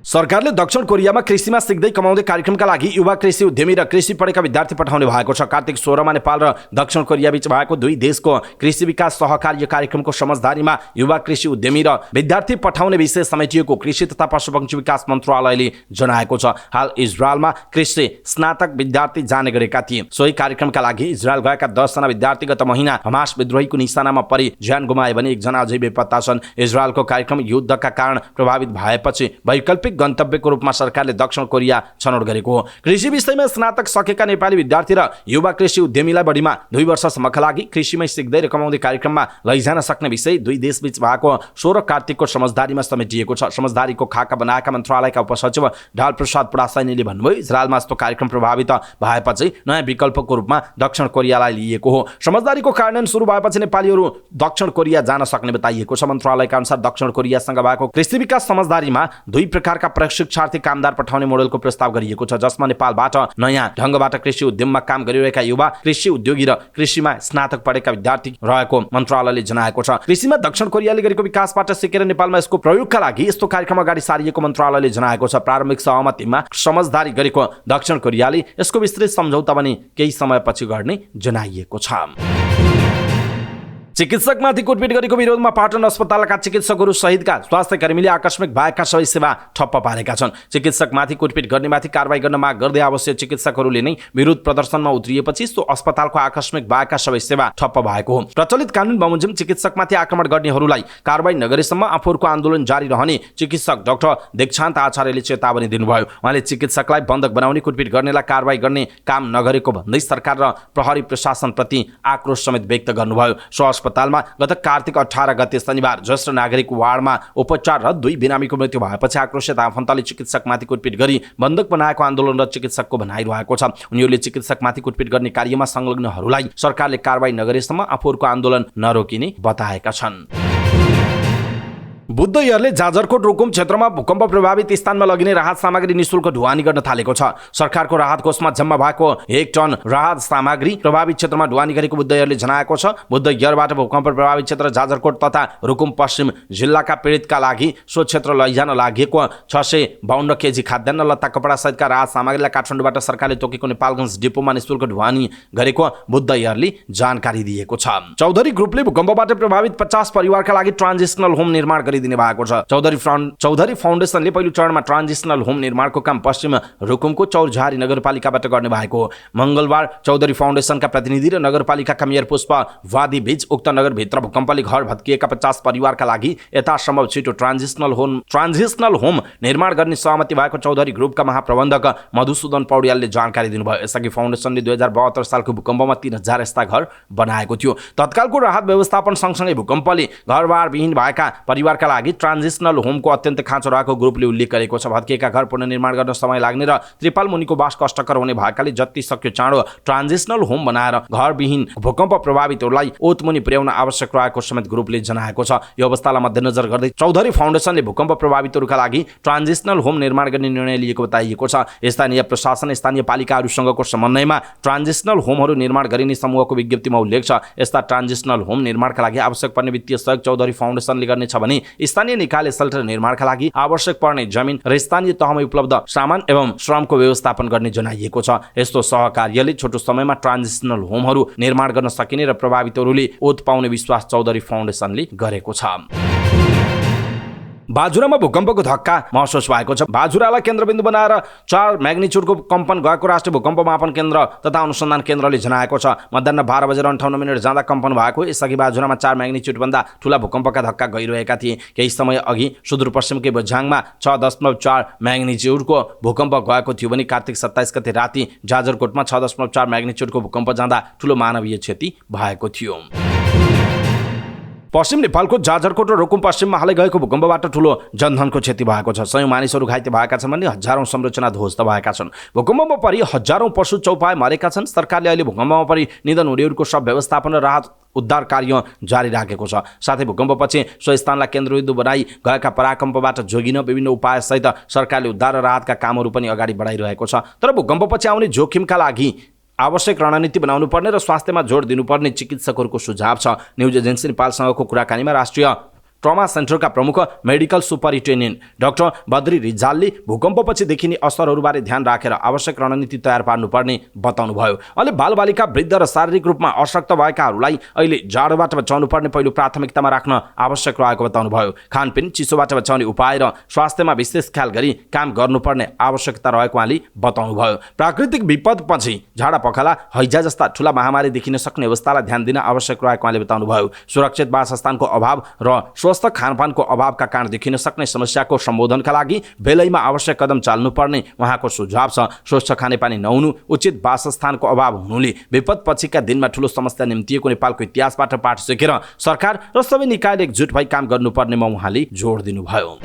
सरकारले दक्षिण कोरियामा कृषिमा सिक्दै कमाउँदै कार्यक्रमका लागि युवा कृषि उद्यमी र कृषि पढेका विद्यार्थी पठाउने भएको छ। कार्तिक 16 मा नेपाल र दक्षिण कोरिया बीच भएको दुई देशको कृषि विकास सहकार्य कार्यक्रमको समझदारीमा युवा कृषि उद्यमी र विद्यार्थी पठाउने विषय समेटिएको कृषि तथा पशुपक्षी विकास मन्त्रालयले जनाएको छ। हाल इजरायलमा कृषि स्नातक विद्यार्थी जाने गरेका थिए। सोही कार्यक्रमका लागि इजरायल गएका 10 जना विद्यार्थी गत महिना हमास विद्रोहीको निशानामा परि ज्यान गुमाए भने 1 जना अझै बेपत्ता छन्। इजरायलको कार्यक्रम युद्धका कारण प्रभावित भएपछि वैकल्पिक गन्तव्यको रूपमा सरकारले दक्षिण कोरिया छनौट गरेको हो। कृषि विषयमा स्नातक सकेका नेपाली विद्यार्थी र युवा कृषि उद्यमीलाई बढीमा 2 वर्षसम्मका लागि कृषिमै सिक्दै र कमाउँदै कार्यक्रममा लैजान सक्ने विषय दुई देशबीच भएको 16 कार्तिकको समझदारीमा समेटिएको छ। समझदारीको खाका बनाएका मन्त्रालयका उपसचिव ढाल प्रसाद पुडासैनीले भन्नुभयो, इजरायलमा यस्तो कार्यक्रम प्रभावित भएपछि नयाँ विकल्पको रूपमा दक्षिण कोरियालाई लिएको हो। समझदारीको कार्यान्वयन सुरु भएपछि नेपालीहरू दक्षिण कोरिया जान सक्ने बताइएको छ। मन्त्रालयका अनुसार दक्षिण कोरियासँग भएको कृषि विकास समझदारीमा 2 प्रकारका प्रशिक्षार्थी कामदार पठाउने मोडेलको प्रस्ताव गरिएको छ, जसमा नेपालबाट नयाँ ढङ्गबाट कृषि उद्यममा काम गरिरहेका युवा कृषि उद्योगी र कृषिमा स्नातक पढेका विद्यार्थी रहेको मन्त्रालयले जनाएको छ। कृषिमा दक्षिण कोरियाले गरेको विकासबाट सिकेर नेपालमा यसको प्रयोगका लागि यस्तो कार्यक्रम अगाडि सारिएको मन्त्रालयले जनाएको छ। प्रारम्भिक सहमतिमा समझदारी गरेको दक्षिण कोरियाले यसको विस्तृत सम्झौता पनि केही समयपछि गर्ने जनाइएको छ। चिकित्सकमाथि कुटपिट गरेको विरोधमा पाटन अस्पतालका चिकित्सकहरू सहितका स्वास्थ्य कर्मीले आकस्मिक भएका सबै सेवा ठप्प पारेका छन्। चिकित्सकमाथि कुटपिट गर्नेमाथि कारबाही गर्न माग गर्दै आवश्यक चिकित्सकहरूले नै विरोध प्रदर्शनमा उत्रिएपछि सो अस्पतालको आकस्मिक भएका सबै सेवा ठप्प भएको हो। प्रचलित कानुन बमोजिम चिकित्सकमाथि आक्रमण गर्नेहरूलाई कारबाही नगरेसम्म आफूहरूको आन्दोलन जारी रहने चिकित्सक डाक्टर दीक्षान्त आचार्यले चेतावनी दिनुभयो। उहाँले चिकित्सकलाई बन्धक बनाउने, कुटपिट गर्नेलाई कारबाही गर्ने काम नगरेको भन्दै सरकार र प्रहरी प्रशासनप्रति आक्रोश समेत व्यक्त गर्नुभयो। अस्पतालमा गत कार्तिक 18 गते शनिबार ज्येष्ठ नागरिक वार्डमा उपचार र 2 बिरामीको मृत्यु भएपछि आक्रोशित आफन्तले चिकित्सकमाथि कुटपिट गरी बन्धक बनाएको आन्दोलनरत चिकित्सकको भनाइरहेको छ। उनीहरूले चिकित्सकमाथि कुटपिट गर्ने कार्यमा संलग्नहरूलाई सरकारले कारबाही नगरेसम्म आफूहरूको आन्दोलन नरोकिने बताएका छन्। बुद्धयरले जाजरकोट रुकुम क्षेत्रमा भूकम्प प्रभावित स्थानमा लगिने राहत सामग्री निशुल्क ढुवानी गर्न थालेको छ। सरकारको राहत कोषमा जम्मा भएको 1 टन राहत सामग्री प्रभावित क्षेत्रमा ढुवानी गरेको बुद्धयरले जनाएको छ। बुद्धयरबाट भूकम्प प्रभावित क्षेत्र जाजरकोट तथा रुकुम पश्चिम जिल्लाका पीडितका लागि सो क्षेत्र लैजान लागेको 652 केजी खाद्यान्न, लत्ता, कपडा सहितका राहत सामग्रीलाई काठमाडौँबाट सरकारले तोकेको नेपालगञ्ज डिपोमा निशुल्क ढुवानी गरेको बुद्धयरले जानकारी दिएको छ। चौधरी ग्रुपले भूकम्पबाट प्रभावित 50 परिवारका लागि ट्रान्जिसनल होम निर्माण दिने भएको छ। चौधरी फाउन्डेसनले पहिलो चरणमा ट्रान्जिसनल होम निर्माणको काम पश्चिम रुकुमको चौरझारी नगरपालिकाबाट गर्ने भएको हो। मंगलबार चौधरी फाउन्डेसनका प्रतिनिधि र नगरपालिकाका मेयर पुष्प वादी बीच उक्त नगरभित्र भूकम्पले घर भत्किएका 50 परिवारका लागि यथासम्भव छिटो ट्रान्जिसनल होम निर्माण गर्ने सहमति भएको चौधरी ग्रुपका महाप्रबन्धक मधुसूदन पौड्यालले जानकारी दिनुभयो। यसअघि फाउन्डेसनले 2072 सालको भूकम्पमा 3000 यस्ता घर बनाएको थियो। तत्कालको राहत व्यवस्थापन सँगसँगै भूकम्पले घरबार विहीन भएका परिवारका निर्माणका लागि ट्रान्जिसनल होमको अत्यन्त खाँचो रहेको ग्रुपले उल्लेख गरेको छ। भत्किएका घर पुनर्निर्माण गर्न समय लाग्ने र त्रिपाल मुनिको बास कष्टकर हुने भएकाले जति सक्यो चाँडो ट्रान्जिसनल होम बनाएर घरविहीन भूकम्प प्रभावितहरूलाई ओतमुनि पुर्याउन आवश्यक रहेको समेत ग्रुपले जनाएको छ। यो अवस्थालाई मध्यनजर गर्दै चौधरी फाउन्डेसनले भूकम्प प्रभावितहरूका लागि ट्रान्जिसनल होम निर्माण गर्ने निर्णय लिएको बताइएको छ। स्थानीय प्रशासन स्थानीय पालिकाहरूसँगको समन्वयमा ट्रान्जिसनल होमहरू निर्माण गरिने समूहको विज्ञप्तिमा उल्लेख छ। यस्ता ट्रान्जिसनल होम निर्माणका लागि आवश्यक पर्ने वित्तीय सहयोग चौधरी फाउन्डेसनले गर्नेछ भने स्थानीय निकायले सेल्टर निर्माणका लागि आवश्यक पर्ने जमिन र स्थानीय तहमा उपलब्ध सामान एवं श्रमको व्यवस्थापन गर्ने जनाइएको छ। यस्तो सहकार्यले छोटो समयमा ट्रान्जिसनल होमहरू निर्माण गर्न सकिने र प्रभावितहरूले ओत पाउने विश्वास चौधरी फाउन्डेसनले गरेको छ। बाजुरामा भूकम्पको धक्का महसुस भएको छ। बाजुरालाई केन्द्रबिन्दु बनाएर 4 म्याग्निच्युडको कम्पन गएको राष्ट्रिय भूकम्प मापन केन्द्र तथा अनुसन्धान केन्द्रले जनाएको छ। मध्याह 12:58 जाँदा कम्पन भएको। यसअघि बाजुरामा 4 म्याग्निच्युडभन्दा ठूला भूकम्पका धक्का गइरहेका थिए। केही समय अघि सुदूरपश्चिमकै बझाङमा 6.4 म्याग्निच्युडको भूकम्प गएको थियो भने कार्तिक 27 गते राति जाजरकोटमा 6.4 म्याग्निच्युडको भूकम्प जाँदा ठूलो मानवीय क्षति भएको थियो। पश्चिम नेपालको जाजरकोट र रुकुम पश्चिममा हालै गएको भूकम्पबाट ठूलो जनधनको क्षति भएको छ। 100 मानिसहरू घाइते भएका छन् भने हजारौं संरचना ध्वस्त भएका छन्। भूकम्पमा परि हजारौं पशु चौपाए मरेका छन्। सरकारले अहिले भूकम्पमा परि निधन हुनेहरूको सब व्यवस्थापन र राहत उद्धार कार्य जारी राखेको छ। साथै भूकम्पपछि सो स्थानलाई केन्द्रबिन्दु बनाई गएका पराकम्पबाट जोगिन विभिन्न उपायसहित सरकारले उद्धार र राहतका कामहरू पनि अगाडि बढाइरहेको छ। तर भूकम्पपछि आउने जोखिमका लागि आवश्यक रणनीति बनाउनु पर्ने र स्वास्थ्यमा जोड दिनुपर्ने चिकित्सकहरूको सुझाव छ। न्युज एजेन्सी नेपालसँगको कुराकानीमा राष्ट्रिय ट्रमा सेन्टरका प्रमुख मेडिकल सुपरिन्टेन्डेन्ट डाक्टर बद्री रिजालले भूकम्पपछि देखिने असरहरूबारे ध्यान राखेर आवश्यक रणनीति तयार पार्नुपर्ने बताउनुभयो। अहिले बालबालिका वृद्ध र शारीरिक रूपमा अशक्त भएकाहरूलाई अहिले जाडोबाट बचाउनु पर्ने पहिलो प्राथमिकतामा राख्न आवश्यक रहेको बताउनुभयो। खानपिन चिसोबाट बचाउने उपाय र स्वास्थ्यमा विशेष ख्याल गरी काम गर्नुपर्ने आवश्यकता रहेको उहाँले बताउनुभयो। प्राकृतिक विपदपछि झाडा पखाला हैजा जस्ता ठूला महामारी देखिन सक्ने अवस्थालाई ध्यान दिन आवश्यक रहेको उहाँले बताउनुभयो। सुरक्षित वासस्थानको अभाव र स्वस्थ खानपानको अभावका कारण देखिन सक्ने समस्याको सम्बोधनका लागि बेलैमा आवश्यक कदम चाल्नुपर्ने उहाँको सुझाव छ। स्वच्छ खानेपानी नहुनु, उचित वासस्थानको अभाव हुनुले विपदपछिका दिनमा ठूलो समस्या निम्तिएको नेपालको इतिहासबाट पाठ सिकेर सरकार र सबै निकायले एकजुट भई काम गर्नुपर्नेमा उहाँले जोड दिनुभयो।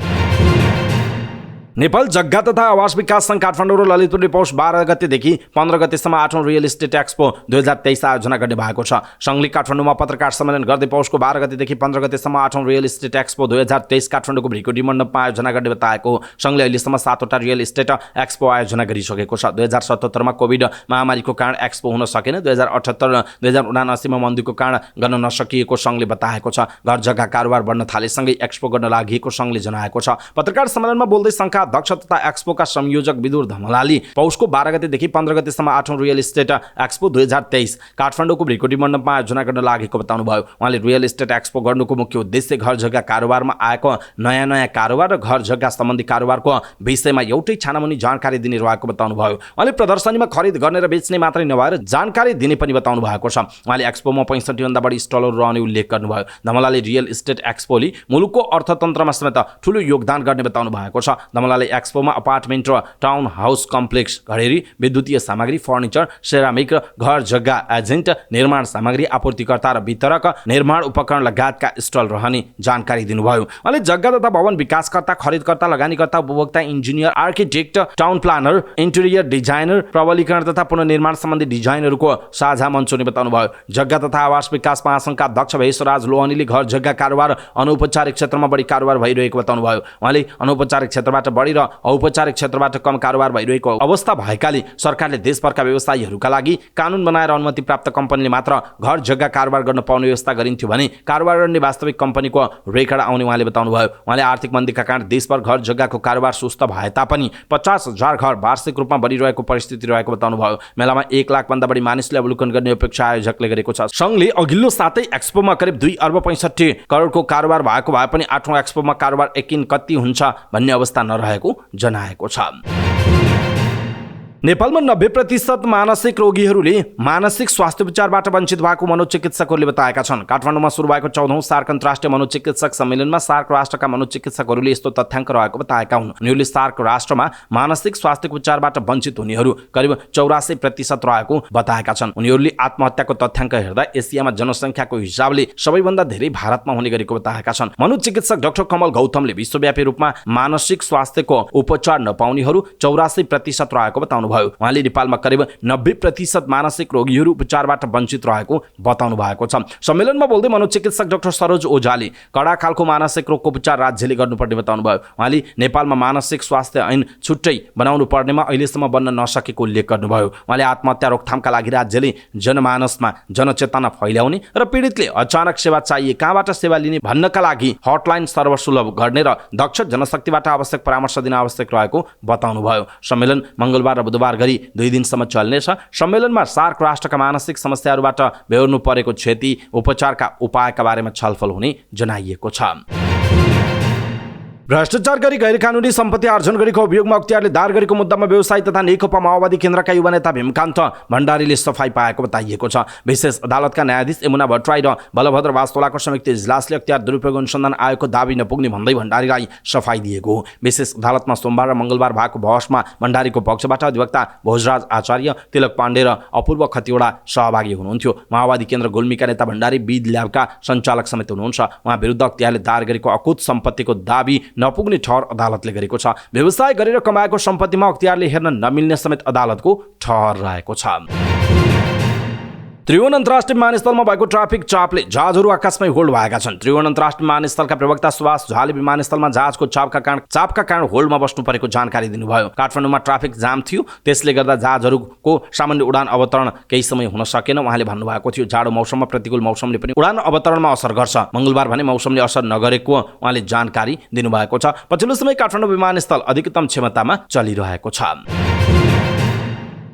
नेपाल जग्गा तथा आवास विकास सङ्घ काठमाडौँ र ललितपुरले पौष 12 गतेदेखि 15 गतेसम्म 8औं रियल इस्टेट एक्सपो 2023 आयोजना गर्ने भएको छ। सङ्घले काठमाडौँमा पत्रकार सम्मेलन गर्दै पौषको 12 गतेदेखि 15 गतेसम्म 8औं रियल इस्टेट एक्सपो 2023 काठमाडौँको भ्रिकुटी मण्डपमा आयोजना गर्ने बताएको। सङ्घले अहिलेसम्म 7वटा रियल इस्टेट एक्सपो आयोजना गरिसकेको छ। 2077 मा कोभिड महामारीको कारण एक्सपो हुन सकेन। 2078 र 2079 मा मन्दीको कारण गर्न नसकिएको सङ्घले बताएको छ। घर जग्गा कारोबार बढ्न थालेसँगै एक्सपो गर्न लागि सङ्घले जनाएको छ। पत्रकार सम्मेलनमा बोल्दै सङ्घका अध्यक्ष तथा एक्सपोका संयोजक विदुर धमलाले पौषको 12 गतेदेखि 15 गतेसम्म 8औं रियल इस्टेट एक्सपो 2023 काठमाडौँको भ्रिकुटी मण्डपमा आयोजना गर्न लागेको बताउनुभयो। उहाँले रियल इस्टेट एक्सपो गर्नुको मुख्य उद्देश्य घर जग्गा कारोबारमा आएको नयाँ कारोबार र घर जग्गा सम्बन्धी कारोबारको विषयमा एउटै छानामुनि जानकारी दिने रहेको बताउनुभयो। उहाँले प्रदर्शनीमा खरिद गर्ने र बेच्ने मात्रै नभएर जानकारी दिने पनि बताउनु भएको छ। उहाँले एक्सपोमा 65 भन्दा बढी स्टलहरू रहने उल्लेख गर्नुभयो। धमलाले रियल इस्टेट एक्सपोले मुलुकको अर्थतन्त्रमा समेत ठूलो योगदान गर्ने बताउनु भएको छ। धमलाले एक्सपोमा अपार्टमेन्ट र टाउन हाउस कम्प्लेक्स, घरेरी, विद्युतीय सामग्री, फर्निचर, सेरामिक र घर जग्गा एजेन्ट, निर्माण सामग्री आपूर्तिकर्ता र वितरक, निर्माण उपकरण लगायतका स्टल रहने जानकारी दिनुभयो। उहाँले जग्गा तथा भवन विकासकर्ता, खरिदकर्ता, लगानीकर्ता, उपभोक्ता, engineer, architect, town planner, interior designer, प्रबलीकरण तथा पुनर्निर्माण सम्बन्धी डिजाइनहरूको साझा मञ्च हुने बताउनुभयो। जग्गा तथा आवास विकास महासङ्घका अध्यक्ष भेषराज लोहनीले घर जग्गा कारोबार अनौपचारिक क्षेत्रमा बढी कारोबार भइरहेको बताउनुभयो। उहाँले अनौपचारिक क्षेत्रबाट बढी र औपचारिक क्षेत्रबाट कम कारोबार भइरहेको अवस्था भएकाले सरकारले देशभरका व्यवसायीहरूका लागि कानुन बनाएर अनुमति प्राप्त कम्पनीले मात्र घर जग्गा कारोबार गर्न पाउने व्यवस्था गरिन्थ्यो भने कारोबार गर्ने वास्तविक कम्पनीको रेकर्ड आउने उहाँले बताउनुभयो। उहाँले आर्थिक मन्दीका कारण देशभर घर जग्गाको कारोबार सुस्त भए तापनि 50,000 घर वार्षिक रूपमा बढिरहेको परिस्थिति रहेको बताउनुभयो। मेलामा 1 लाख भन्दा बढी मानिसले अवलोकन गर्ने अपेक्षा आयोजकले गरेको छ। सङ्घले अघिल्लो सातै एक्सपोमा करिब 2 अर्ब 65 करोडको कारोबार भएको भए पनि 8औं एक्सपोमा कारोबार एकिन कति हुन्छ भन्ने अवस्था नरहेको जनाएको छ। नेपालमा 90% मानसिक रोगीहरूले मानसिक स्वास्थ्य उपचारबाट वञ्चित भएको मनोचिकित्सकहरूले बताएका छन्। काठमाडौँमा सुरु भएको 14औं सार्क अन्तर्राष्ट्रिय मनोचिकित्सक सम्मेलनमा सार्क राष्ट्रका मनोचिकित्सकहरूले यस्तो तथ्याङ्क रहेको बताएका हुन्। उनीहरूले सार्क राष्ट्रमा मानसिक स्वास्थ्य उपचारबाट वञ्चित हुनेहरू करिब 84% रहेको बताएका छन्। उनीहरूले आत्महत्याको तथ्याङ्क हेर्दा एसियामा जनसङ्ख्याको हिसाबले सबैभन्दा धेरै भारतमा हुने गरेको बताएका छन्। मनोचिकित्सक डाक्टर कमल गौतमले विश्वव्यापी रूपमा मानसिक स्वास्थ्यको उपचार नपाउनेहरू 84% रहेको बताउनु भयो। उहाँले नेपालमा करिब 90% मानसिक रोगीहरू उपचारबाट वञ्चित रहेको बताउनु भएको छ। सम्मेलनमा बोल्दै मनोचिकित्सक डाक्टर सरोज ओझाले कडा खालको मानसिक रोगको उपचार राज्यले गर्नुपर्ने बताउनु भयो। उहाँले नेपालमा मानसिक स्वास्थ्य ऐन छुट्टै बनाउनु पर्नेमा अहिलेसम्म बन्न नसकेको उल्लेख गर्नुभयो। उहाँले आत्महत्या रोकथामका लागि राज्यले जनमानसमा जनचेतना फैल्याउने र पीडितले अचानक सेवा चाहिए कहाँबाट सेवा लिने भन्नका लागि हटलाइन सर्वसुलभ गर्ने र दक्ष जनशक्तिबाट आवश्यक परामर्श दिन आवश्यक रहेको बताउनु भयो। सम्मेलन मङ्गलबार र बुधबार गरी 2 दिनसम्म चल्नेछ। सम्मेलनमा सार्क राष्ट्रका मानसिक समस्याहरूबाट बेहोर्नु परेको क्षति उपचारका उपायका बारेमा छलफल हुने जनाइएको छ। भ्रष्टाचार गरी गैरकानुनी सम्पत्ति आर्जन गरेको अभियोगमा अख्तियारले दायर गरेको मुद्दामा व्यवसायी तथा नेकपा माओवादी केन्द्रका युवा नेता भीमकान्त भण्डारीले सफाई पाएको बताइएको छ। विशेष अदालतका न्यायाधीश यमुना भट्टराई र बलभद्र वास्तोलाको संयुक्त इजलासले अख्तियार दुरुपयोग अनुसन्धान आयोगको दाबी नपुग्ने भन्दै भण्डारीलाई सफाई दिएको हो। विशेष अदालतमा सोमबार र मङ्गलबार भएको बहसमा भण्डारीको पक्षबाट अधिवक्ता भोजराज आचार्य, तिलक पाण्डे र अपूर्व खतिवडा सहभागी हुनुहुन्थ्यो। माओवादी केन्द्र गुल्मीका नेता भण्डारी बिद ल्याबका सञ्चालक समेत हुनुहुन्छ। उहाँ विरुद्ध अख्तियारले दायर गरेको अकुत सम्पत्तिको दाबी नपुग्ने ठहर अदालतले गरेको छ। व्यवसाय गरेर कमाएको सम्पत्तिमा अख्तियारले हेर्न नमिल्ने समेत अदालतको ठहर रहेको छ। त्रिभुवन अन्तर्राष्ट्रिय विमानस्थलमा भएको ट्राफिक चापले जहाजहरू आकाशमै होल्ड भएका छन्। त्रिभुवन अन्तर्राष्ट्रिय विमानस्थलका प्रवक्ता सुभाष झाले विमानस्थलमा जहाजको चापका कारण होल्डमा बस्नु परेको जानकारी दिनुभयो। काठमाडौँमा ट्राफिक जाम थियो, त्यसले गर्दा जहाजहरूको सामान्य उडान अवतरण केही समय हुन सकेन। उहाँले भन्नुभएको थियो जाडो मौसममा प्रतिकूल मौसमले पनि उडान अवतरणमा असर गर्छ। मङ्गलबार भने मौसमले असर नगरेको उहाँले जानकारी दिनुभएको छ। पछिल्लो समय काठमाडौँ विमानस्थल अधिकतम क्षमतामा चलिरहेको छ।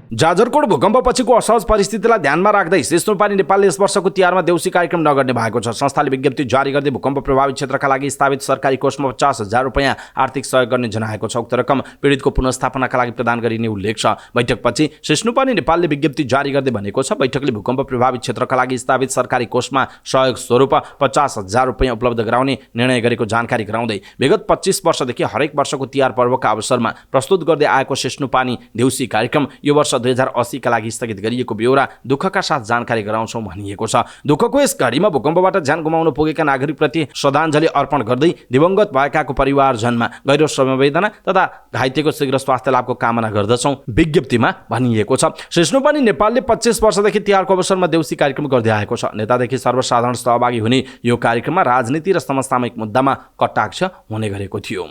जाजरकोट भूकम्पपछिको असहज परिस्थितिलाई ध्यानमा राख्दै सिस्नुपानी नेपालले यस वर्षको तिहारमा देउसी कार्यक्रम नगर्ने भएको छ। संस्थाले विज्ञप्ति जारी गर्दै भूकम्प प्रभावित क्षेत्रका लागि स्थापित सरकारी कोषमा 50,000 रुपैयाँ आर्थिक सहयोग गर्ने जनाएको छ। उक्त रकम पीडितको पुनर्स्थापनाका लागि प्रदान गरिने उल्लेख छ। बैठकपछि सिस्नुपानी नेपालले विज्ञप्ति जारी गर्दै भनेको छ बैठकले भूकम्प प्रभावित क्षेत्रका लागि स्थापित सरकारी कोषमा सहयोग स्वरूप 50,000 रुपैयाँ उपलब्ध गराउने निर्णय गरेको जानकारी गराउँदै विगत 25 वर्षदेखि हरेक वर्षको तिहार पर्वका अवसरमा प्रस्तुत गर्दै आएको सिस्नुपानी देउसी कार्यक्रम यो वर्ष 2080 का लागि स्थगित गरिएको बेहोरा दुःखका साथ जानकारी गराउँछौँ भनिएको छ। दुःखको यस घडीमा भूकम्पबाट ज्यान गुमाउनु पुगेका नागरिकप्रति श्रद्धाञ्जली अर्पण गर्दै दिवंगत भएकाको परिवारजनमा गहिरो संवेदना तथा घाइतेको शीघ्र स्वास्थ्य लाभको कामना गर्दछौँ विज्ञप्तिमा भनिएको छ। सिस्नुपानी नेपालले 25 वर्षदेखि तिहारको अवसरमा देउसी कार्यक्रम गर्दै आएको छ। नेतादेखि सर्वसाधारण सहभागी हुने यो कार्यक्रममा राजनीति र समसामयिक मुद्दामा कटाक्ष हुने गरेको थियो।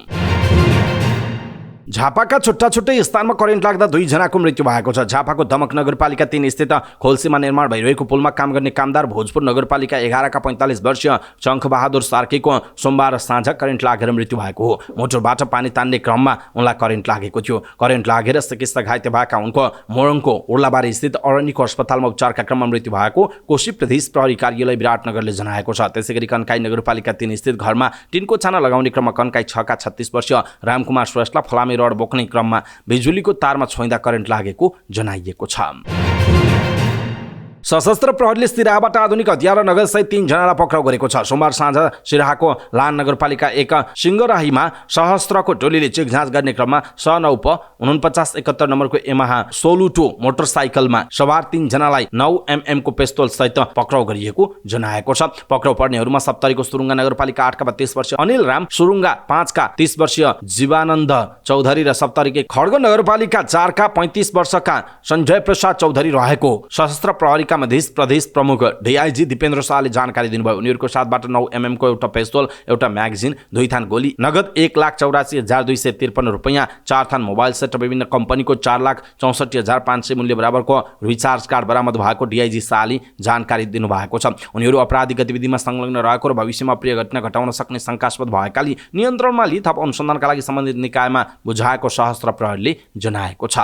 झापाका छुट्टा छुट्टै स्थानमा करेन्ट लाग्दा 2 जनाको मृत्यु भएको छ। झापाको दमक नगरपालिका 3 स्थित खोल्सीमा निर्माण भइरहेको पुलमा काम गर्ने कामदार भोजपुर नगरपालिका 11 का 45 वर्षीय शङ्खबहादुर सार्कीको सोमबार साँझ करेन्ट लागेर मृत्यु भएको हो। मोटरबाट पानी तान्ने क्रममा उनलाई करेन्ट लागेको थियो। करेन्ट लागेर चिकित्सा घाइते भएका उनको मोरङको उर्लाबारी स्थित अरण्यको अस्पतालमा उपचारका क्रममा मृत्यु भएको कोशी प्रदेश प्रहरी कार्यालय विराटनगरले जनाएको छ। त्यसैगरी कन्काई नगरपालिका 3 स्थित घरमा टिनको छाना लगाउने क्रममा कन्काई 6 का 36 वर्षीय रामकुमार श्रेष्ठलाई फलामे रड बोक्ने क्रममा बिजुलीको तारमा छोइँदा करेन्ट लागेको जनाइएको छ। सशस्त्र प्रहरीले सिराहाबाट आधुनिक हतियार र नगदसहित 3 जनालाई पक्राउ गरेको छ। सोमबार साँझ सिराहाको लान नगरपालिका 1 सिंगराहीमा सशस्त्रको टोलीले चेक जाँच गर्ने क्रममा 4971 नम्बरको यमाहा सोलुटो मोटरसाइकलमा सवार 3 जनालाई 9mm को पिस्तोल सहित पक्राउ गरिएको जनाएको छ। पक्राउ पर्नेहरूमा सप्तरीको सुरुङ्गा नगरपालिका 8 का 32 वर्षीय अनिल राम, सुरुङ्गा 5 का 30 वर्षीय जीवानन्द चौधरी र सप्तरीकै खड्ग नगरपालिका 4 का 35 वर्षका सञ्जय प्रसाद चौधरी रहेको सशस्त्र प्रहरीका मध्य प्रदेश प्रमुख डीआईजी दिपेन्द्र शाहले जानकारी दिनुभयो। उनीहरूको साथबाट 9mm को एउटा पिस्तोल, एउटा म्यागजिन, 2 थान गोली, नगद 1,84,253 रुपैयाँ, 4 थान मोबाइल सेट र विभिन्न कम्पनीको 4,64,500 मूल्य बराबरको रिचार्ज कार्ड बरामद भएको डीआईजी शाहले जानकारी दिनुभएको छ। उनीहरू अपराधिक गतिविधिमा संलग्न रहेको र भविष्यमा प्रिय घटना घटाउन सक्ने शङ्कास्पद भएकाले नियन्त्रणमा लिई थप अनुसन्धानका लागि सम्बन्धित निकायमा बुझाएको सशस्त्र प्रहरीले जनाएको छ।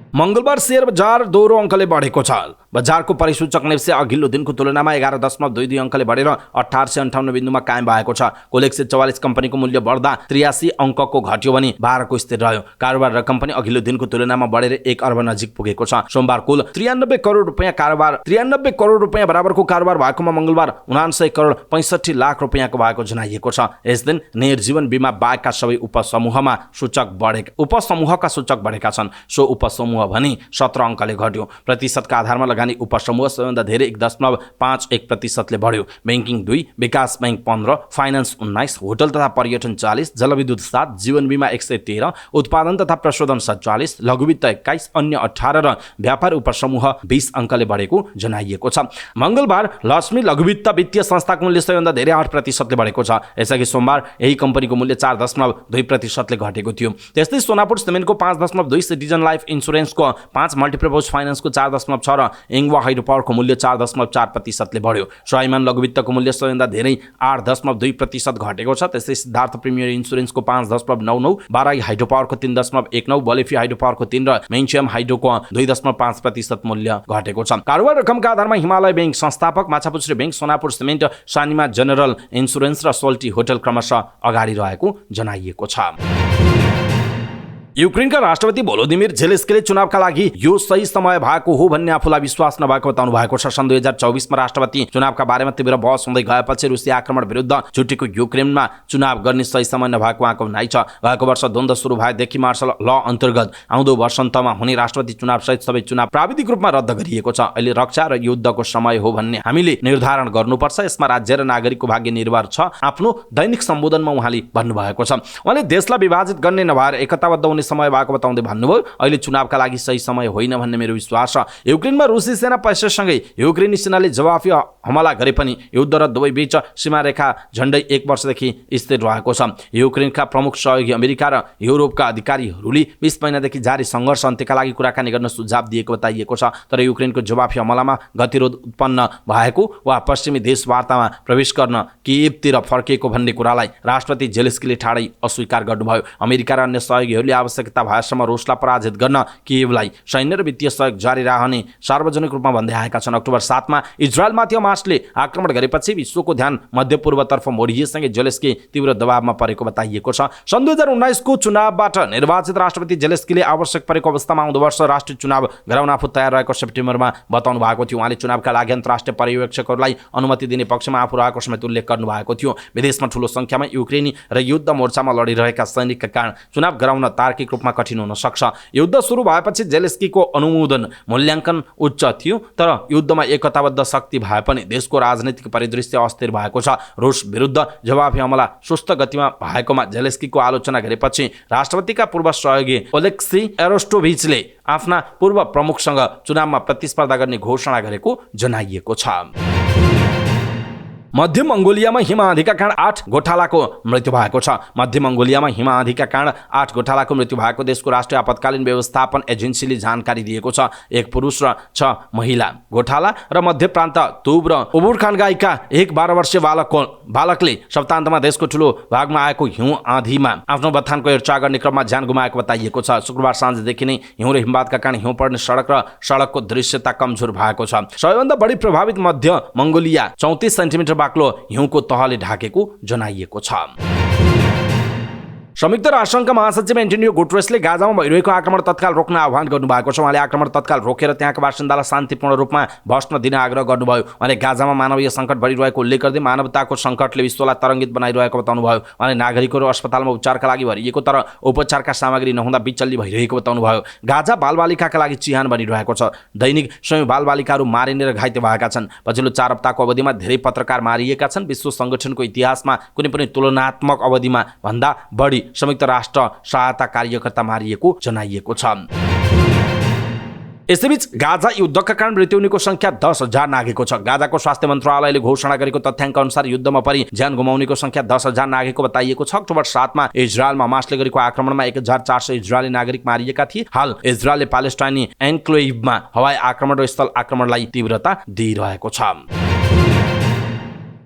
मङ्गलबार शेयर बजार दोहोरो अङ्कले बढेको छ। बजारको परिसूचक नेप्से अघिल्लो दिनको तुलनामा 11.22 अङ्कले बढेर 1858 बिन्दुमा कायम भएको छ। कुल 144 कम्पनीको मूल्य बढ्दा 83 अङ्कको घट्यो भने 12 को स्थिर रह्यो। कारोबार रकम पनि अघिल्लो दिनको तुलनामा बढेर 1 अर्ब नजिक पुगेको छ। सोमबार कुल 93 करोड रुपैयाँ कारोबार 93 करोड रुपैयाँ बराबरको कारोबार भएकोमा मंगलबार 79 करोड 65 लाख रुपैयाँको भएको जनाइएको छ। यस दिन निर्जीवन बीमा बाहेकका सबै उपसमूहका सूचक बढेका छन्। सो उपसमूह भनी 17 अङ्कले घट्यो। प्रतिशतका आधारमा लगानी उपसमूह सबैभन्दा धेरै 1.51% ले बढ्यो। बैंकिङ 2, विकास बैंक 15, फाइनान्स 19, होटल तथा पर्यटन 40, जलविद्युत 7, जीवन बीमा 113, उत्पादन तथा प्रशोधन 47, लघुवित्त 21, अन्य 18 र व्यापार उपसमूह 20 अङ्कले बढेको जनाइएको छ। मंगलबार लक्ष्मी लघुवित्त वित्तीय संस्थाको मूल्य सबैभन्दा धेरै 8% ले बढेको छ। यसअघि सोमबार यही कम्पनीको मूल्य 4.2% ले घटेको थियो। त्यस्तै सोनापुर सिमेन्टको 5.2, सिटिजन लाइफ इन्स्योरेन्सको 5, मल्टिपर्पज फाइनान्सको 4.6 र इङ्वा हाइड्रो पावरको मूल्य 4.4% ले बढ्यो। स्वाभिमान लघुवित्तको मूल्य सबैभन्दा धेरै 8.2% घटेको छ। त्यस्तै सिद्धार्थ प्रिमियर इन्स्योरेन्सको 5.99, बाराई हाइड्रो पावरको 3.19, बलेफी हाइड्रो पावरको 3 र मेन्चियम हाइड्रोको 2.5% मूल्य घटेको छ। कारोबार रकमका आधारमा हिमालय बैंक संस्थापक, Machhapuchchhre bank, Sonapur cement, Sanima general insurance र सोल्टी होटल क्रमशः अगाडि रहेको जनाइएको छ। युक्रेनका राष्ट्रपति भोलोदिमिर जेलेस्कीले चुनावका लागि यो सही समय भएको हो भन्ने आफूलाई विश्वास नभएको बताउनु भएको छ। सन् 2024 मा राष्ट्रपति चुनावका बारेमा तीव्र बहस हुँदै गएपछि रुसी आक्रमण विरुद्ध छुटेको युक्रेनमा चुनाव गर्ने सही समय नभएको उहाँको भनाइ छ। गएको वर्ष द्वन्द्व सुरु भएदेखि मार्शल ल अन्तर्गत आउँदो वसन्तमा हुने राष्ट्रपति चुनाव सहित सबै चुनाव प्राविधिक रूपमा रद्द गरिएको छ। अहिले रक्षा र युद्धको समय हो भन्ने हामीले निर्धारण गर्नुपर्छ। यसमा राज्य र नागरिकको भाग्य निर्भर छ। आफ्नो दैनिक सम्बोधनमा उहाँले भन्नुभएको छ। उहाँले देशलाई विभाजित गर्ने नभएर एकताबद्ध हुने समय भएको बताउँदै भन्नुभयो, अहिले चुनावका लागि सही समय होइन भन्ने मेरो विश्वास छ। युक्रेनमा रुसी सेना पैसासँगै युक्रेनी सेनाले जवाफी हमला गरे पनि युद्ध र दुवै बीच सीमा रेखा झन्डै 1 वर्षदेखि स्थिर रहेको छ। युक्रेनका प्रमुख सहयोगी अमेरिका र युरोपका अधिकारीहरूले 20 महिनादेखि जारी सङ्घर्ष अन्त्यका लागि कुराकानी गर्न सुझाव दिएको बताइएको छ। तर युक्रेनको जवाफी हमलामा गतिरोध उत्पन्न भएको वा पश्चिमी देश वार्तामा प्रवेश गर्न कियेवतिर फर्किएको भन्ने कुरालाई राष्ट्रपति जेलेस्कीले ठाडै अस्वीकार गर्नुभयो। अमेरिका र अन्य सहयोगीहरूले आवश्यकता भएसम्म रुसलाई पराजित गर्न कियेवलाई सैन्य र वित्तीय सहयोग जारी रहने सार्वजनिक रूपमा भन्दै आएका छन्। अक्टोबर 7 मा इजरायलमाथि हमासले आक्रमण गरेपछि विश्वको ध्यान मध्यपूर्वतर्फ मोडिएसँगै जेलेस्की तीव्र दबावमा परेको बताइएको छ। सन् 2019 को चुनावबाट निर्वाचित राष्ट्रपति जेलेस्कीले आवश्यक परेको अवस्थामा आउँदो वर्ष राष्ट्रिय चुनाव गराउन आफू तयार रहेको सेप्टेम्बरमा बताउनु भएको थियो। उहाँले चुनावका लागि अन्तर्राष्ट्रिय पर्यवेक्षकहरूलाई अनुमति दिने पक्षमा आफू रहेको समेत उल्लेख गर्नुभएको थियो। विदेशमा ठूलो संख्यामा युक्रेनी र युद्ध मोर्चामा लडिरहेका सैनिकका कारण चुनाव गराउन तार्किक रूपमा कठिन हुन सक्छ। युद्ध सुरु भएपछि जेलेस्कीको अनुमोदन मूल्याङ्कन उच्च थियो, तर युद्धमा एकताबद्ध शक्ति भए पनि देशको राजनीतिक परिदृश्य अस्थिर भएको छ। रुस विरुद्ध जवाफी हमला सुस्त गतिमा भएकोमा जेलेस्कीको आलोचना गरेपछि राष्ट्रपतिका पूर्व सहयोगी ओलेक्सी एरोस्टोभिचले आफ्ना पूर्व प्रमुखसँग चुनावमा प्रतिस्पर्धा गर्ने घोषणा गरेको जनाइएको छ। मध्य मंगोलियामा हिमआँधीका कारण 8 गोठालाको मृत्यु भएको छ। मध्य मंगोलियामा हिमआँधीका कारण 8 गोठालाको मृत्यु भएको देशको राष्ट्रिय आपतकालीन व्यवस्थापन एजेन्सीले जानकारी दिएको छ। 1 पुरुष र 6 महिला गोठाला र मध्य प्रान्त तुब र उबुरखानगाईका 12 वर्षीय बालकले सप्ताहन्तमा देशको ठूलो भागमा आएको हिउँ आँधीमा आफ्नो बथानको हेरचाह गर्ने क्रममा ज्यान गुमाएको बताइएको छ। शुक्रबार साँझदेखि नै हिउँ र हिमपातका कारण हिउँ पर्ने सडक र सडकको दृश्यता कमजोर भएको छ। सबैभन्दा बढी प्रभावित मध्य मंगोलिया 34 सेन्टिमिटर बाक्लो हिउँको तहले ढाकेको जनाइएको छ। संयुक्त राष्ट्रसङ्घका महासचिव एन्टोनियो गुटेरेसले गाजामा भइरहेको आक्रमण तत्काल रोक्न आह्वान गर्नुभएको छ। उहाँले आक्रमण तत्काल रोकेर त्यहाँका बासिन्दालाई शान्तिपूर्ण रूपमा बस्न दिन आग्रह गर्नुभयो। उहाँले गाजामा मानवीय सङ्कट बढिरहेको उल्लेख गर्दै मानवताको सङ्कटले विश्वलाई तरङ्गित बनाइरहेको बताउनुभयो। उहाँले नागरिकहरू अस्पतालमा उपचारका लागि भरिएको तर उपचारका सामग्री नहुँदा बिचल्ली भइरहेको बताउनुभयो। गाजा बालबालिकाका लागि चिहान बनिरहेको छ। दैनिक सयौं बालबालिकाहरू मारिने र घाइते भएका छन्। पछिल्लो 4 हप्ताको अवधिमा धेरै पत्रकार मारिएका छन्। विश्व सङ्गठनको इतिहासमा कुनै पनि तुलनात्मक अवधिमा भन्दा बढी संयुक्त राष्ट्र सहायता कार्यकर्ता मारिएको जनाइएको छ। यसैबीच गाजा युद्धका कारण मृत्यु हुनेको संख्या 10,000 नागेको छ। गाजाको स्वास्थ्य मन्त्रालयले घोषणा गरेको तथ्याङ्क अनुसार युद्धमा परि ज्यान गुमाउनेको संख्या 10,000 नागेको बताइएको छ। अक्टोबर 7 मा इजरायलमा हमासले गरेको आक्रमणमा 1,400 इजरायली नागरिक मारिएका थिए। हाल इजरायलले प्यालेस्टाइनी एन्क्लेभमा हवाई आक्रमण र स्थल आक्रमणलाई तीव्रता दिइरहेको छ।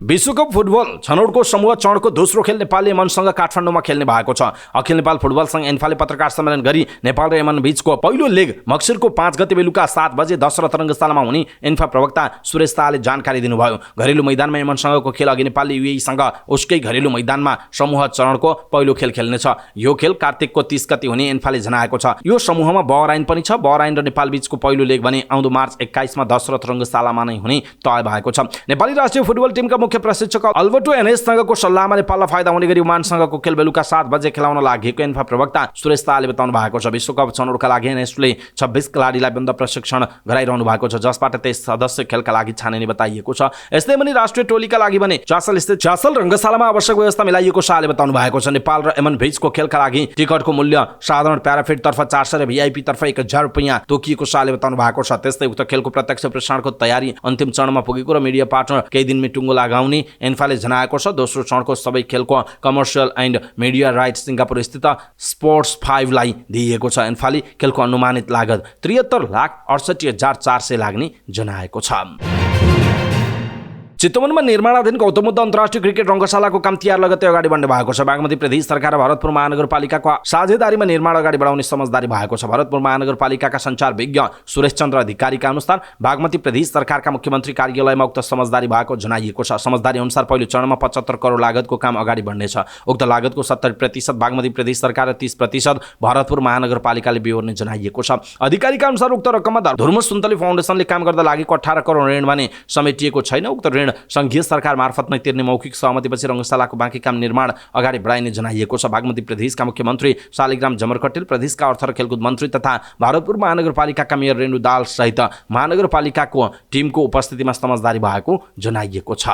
विश्वकप फुटबल छनौटको समूह चरणको दोस्रो खेल नेपालले यमनसँग काठमाडौँमा खेल्ने भएको छ। अखिल नेपाल फुटबल संघ एन्फाले पत्रकार सम्मेलन गरी नेपाल र यमन बीचको पहिलो लेग मक्सिरको 5 गते बेलुका 7 बजे दशरथ रङ्गशालामा हुने एन्फा प्रवक्ता सुरेश ताहाले जानकारी दिनुभयो। घरेलु मैदानमा यमनसँगको खेल अघि नेपालले युएईसँग उसकै घरेलु मैदानमा समूह चरणको पहिलो खेल खेल्नेछ। यो खेल कार्तिकको 30 गते हुने एन्फाले जनाएको छ। यो समूहमा बहराइन पनि छ। बहराइन र नेपाल बीचको पहिलो लेग भने आउँदो मार्च 21 मा दशरथ रङ्गशालामा नै हुने तय भएको छ। नेपाली राष्ट्रिय फुटबल टिमका मुख्य प्रशिक्षक अल्बर्टो एनएससँगको सल्लाहमा नेपाललाई फाइदा हुने गरी ओमानसँगको खेल बेलुका 7 बजे खेलाउन लागेको एन्फा प्रवक्ता सुरेश ताहाले बताउनु भएको छ। विश्वकप छनौटका लागि एनएसले 26 खेलाडीलाई बन्द प्रशिक्षण गराइरहनु भएको छ, जसबाट 23 सदस्य खेलका लागि छानिने बताइएको छ। यस्तै पनि राष्ट्रिय टोलीका लागि भने चासल स्थित चासल रङ्गशालामा आवश्यक व्यवस्था मिलाइएको शाहले बताउनु भएको छ। नेपाल र यमन बीचको खेलका लागि टिकटको मूल्य साधारण प्याराफिट तर्फ 400 र भिआइपी तर्फ 1000 रुपैयाँ तोकिएको शाहले बताउनु भएको छ। त्यस्तै उक्त खेलको प्रत्यक्ष प्रसारणको तयारी अन्तिम चरणमा पुगेको र मिडिया पार्टनर केही दिनमै टुङ्गो लगाउने एन्फाले जनाएको छ। दोस्रो चरणको सबै खेलको commercial and media right Singapore स्थित स्पोर्ट्स 5 लाई दिइएको छ। एन्फाले खेलको अनुमानित लागत 73,68,400 लाग्ने जनाएको छ। चितवनमा निर्माणाधीन गौतम बुद्ध अन्तर्राष्ट्रिय क्रिकेट रङ्गशालाको काम तयार लगत्तै अगाडि बढ्ने भएको छ। बागमती प्रदेश सरकार र भरतपुर महानगरपालिकाको साझेदारीमा निर्माण अगाडि बढाउने समझदारी भएको छ। भरतपुर महानगरपालिकाका सञ्चार विज्ञ सुरेश चन्द्र अधिकारीका अनुसार बागमती प्रदेश सरकारका मुख्यमन्त्री कार्यालयमा उक्त समझदारी भएको जनाइएको छ। समझदारी अनुसार पहिलो चरणमा 75 करोड लागतको काम अगाडि बढ्नेछ। उक्त लागतको 70% बागमती प्रदेश सरकार र 30% भरतपुर महानगरपालिकाले बेहोर्ने जनाइएको छ। अधिकारीका अनुसार उक्त रकममा धर्म सुन्तली फाउन्डेसनले काम गर्दा लागेको 18 करोड ऋण भने समेटिएको छैन। उक्त ऋण संघीय सरकार मार्फत नै तिर्ने मौखिक सहमतिपछि रङ्गशालाको बाँकी काम निर्माण अगाडि बढाइने जनाइएको छ। बागमती प्रदेशका मुख्यमन्त्री शालिग्राम जमरकटेल, प्रदेशका अर्थ र खेलकुद मन्त्री तथा भरतपुर महानगरपालिकाका मेयर रेणु दाल सहित महानगरपालिकाको टिमको उपस्थितिमा समझदारी भएको जनाइएको छ।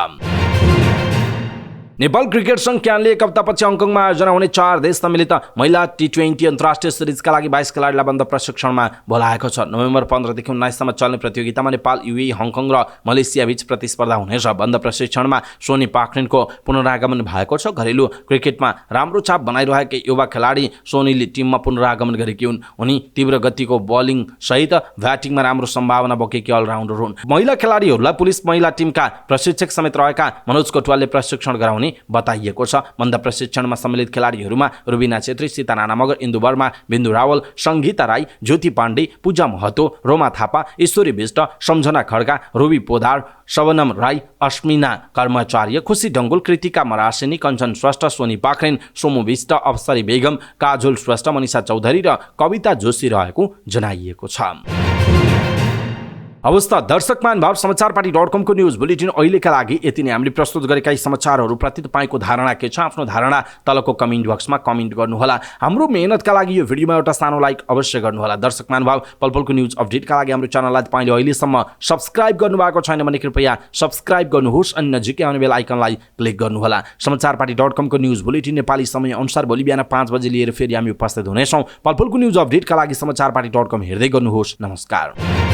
नेपाल क्रिकेट संघ क्यानले एक हप्तापछि हङकङमा आयोजना हुने 4 देश सम्मिलित महिला टी20 अन्तर्राष्ट्रिय सिरिजका लागि 22 खेलाडीलाई बन्द प्रशिक्षणमा बोलाएको छ। नोभेम्बर 15 देखि 19 सम्म चल्ने प्रतियोगितामा नेपाल, युएई, हङकङ र मलेसिया बीच प्रतिस्पर्धा हुनेछ। बन्द प्रशिक्षणमा सोनी पाखरिनको पुनरागमन भएको छ। घरेलु क्रिकेटमा राम्रो छाप बनाइरहेका युवा खेलाडी सोनीले टिममा पुनरागमन गरेकी हुन्। उनी तीव्र गतिको बलिङ सहित ब्याटिङमा राम्रो सम्भावना बोकेकी अलराउन्डर हुन्। महिला खेलाडीहरूलाई पुलिस महिला टिमका प्रशिक्षक समेत रहेका मनोज कटुवालले प्रशिक्षण गराउने बताइएको छ। बन्द प्रशिक्षणमा सम्मिलित खेलाडीहरूमा रुबिना छेत्री, सीता राणा मगर, इन्दु वर्मा, बिन्दु रावल, सङ्गीता राई, ज्योति पाण्डे, पूजा महतो, रोमा थापा, ईश्वरी विष्ट, सम्झना खड्का, रुबी पोदार, शवनम राई, अस्मिना कर्मचार्य, खुसी डङ्गुल, कृतिका मरासिनी, कञ्चन श्रेष्ठ, सोनी पाखरेन, सोमु विष्ट, अप्सरी बेगम, काजुल श्रेष्ठ, मनिषा चौधरी र कविता जोशी रहेको जनाइएको छ। अवस्था दर्शक महानुभाव समाचारपाटी.com को न्यूज बुलेटिन अहिलेका लागि यति नै। हामीले प्रस्तुत गरेका यी समाचारहरूप्रति तपाईँको धारणा के छ? आफ्नो धारणा तलको कमेन्ट बक्समा कमेन्ट गर्नुहोला। हाम्रो मेहनतका लागि यो भिडियोमा एउटा सानो लाइक अवश्य गर्नुहोला। दर्शक महानुभाव, पलपलको न्यूज अपडेटका लागि हाम्रो च्यानललाई तपाईँले अहिलेसम्म सब्स्क्राइब गर्नुभएको छैन भने कृपया सब्स्क्राइब गर्नुहोस् अनि नजिकै आउने बेल आइकनलाई क्लिक गर्नुहोला। समाचारपाटी.com को न्यूज बुलेटिन नेपाली समय अनुसार भोलि बिहान 5 बजे लिएर फेरि हामी उपस्थित हुनेछौँ। पलपलको न्यूज अपडेटका लागि समाचारपाटी.com हेर्दै गर्नुहोस्। नमस्कार।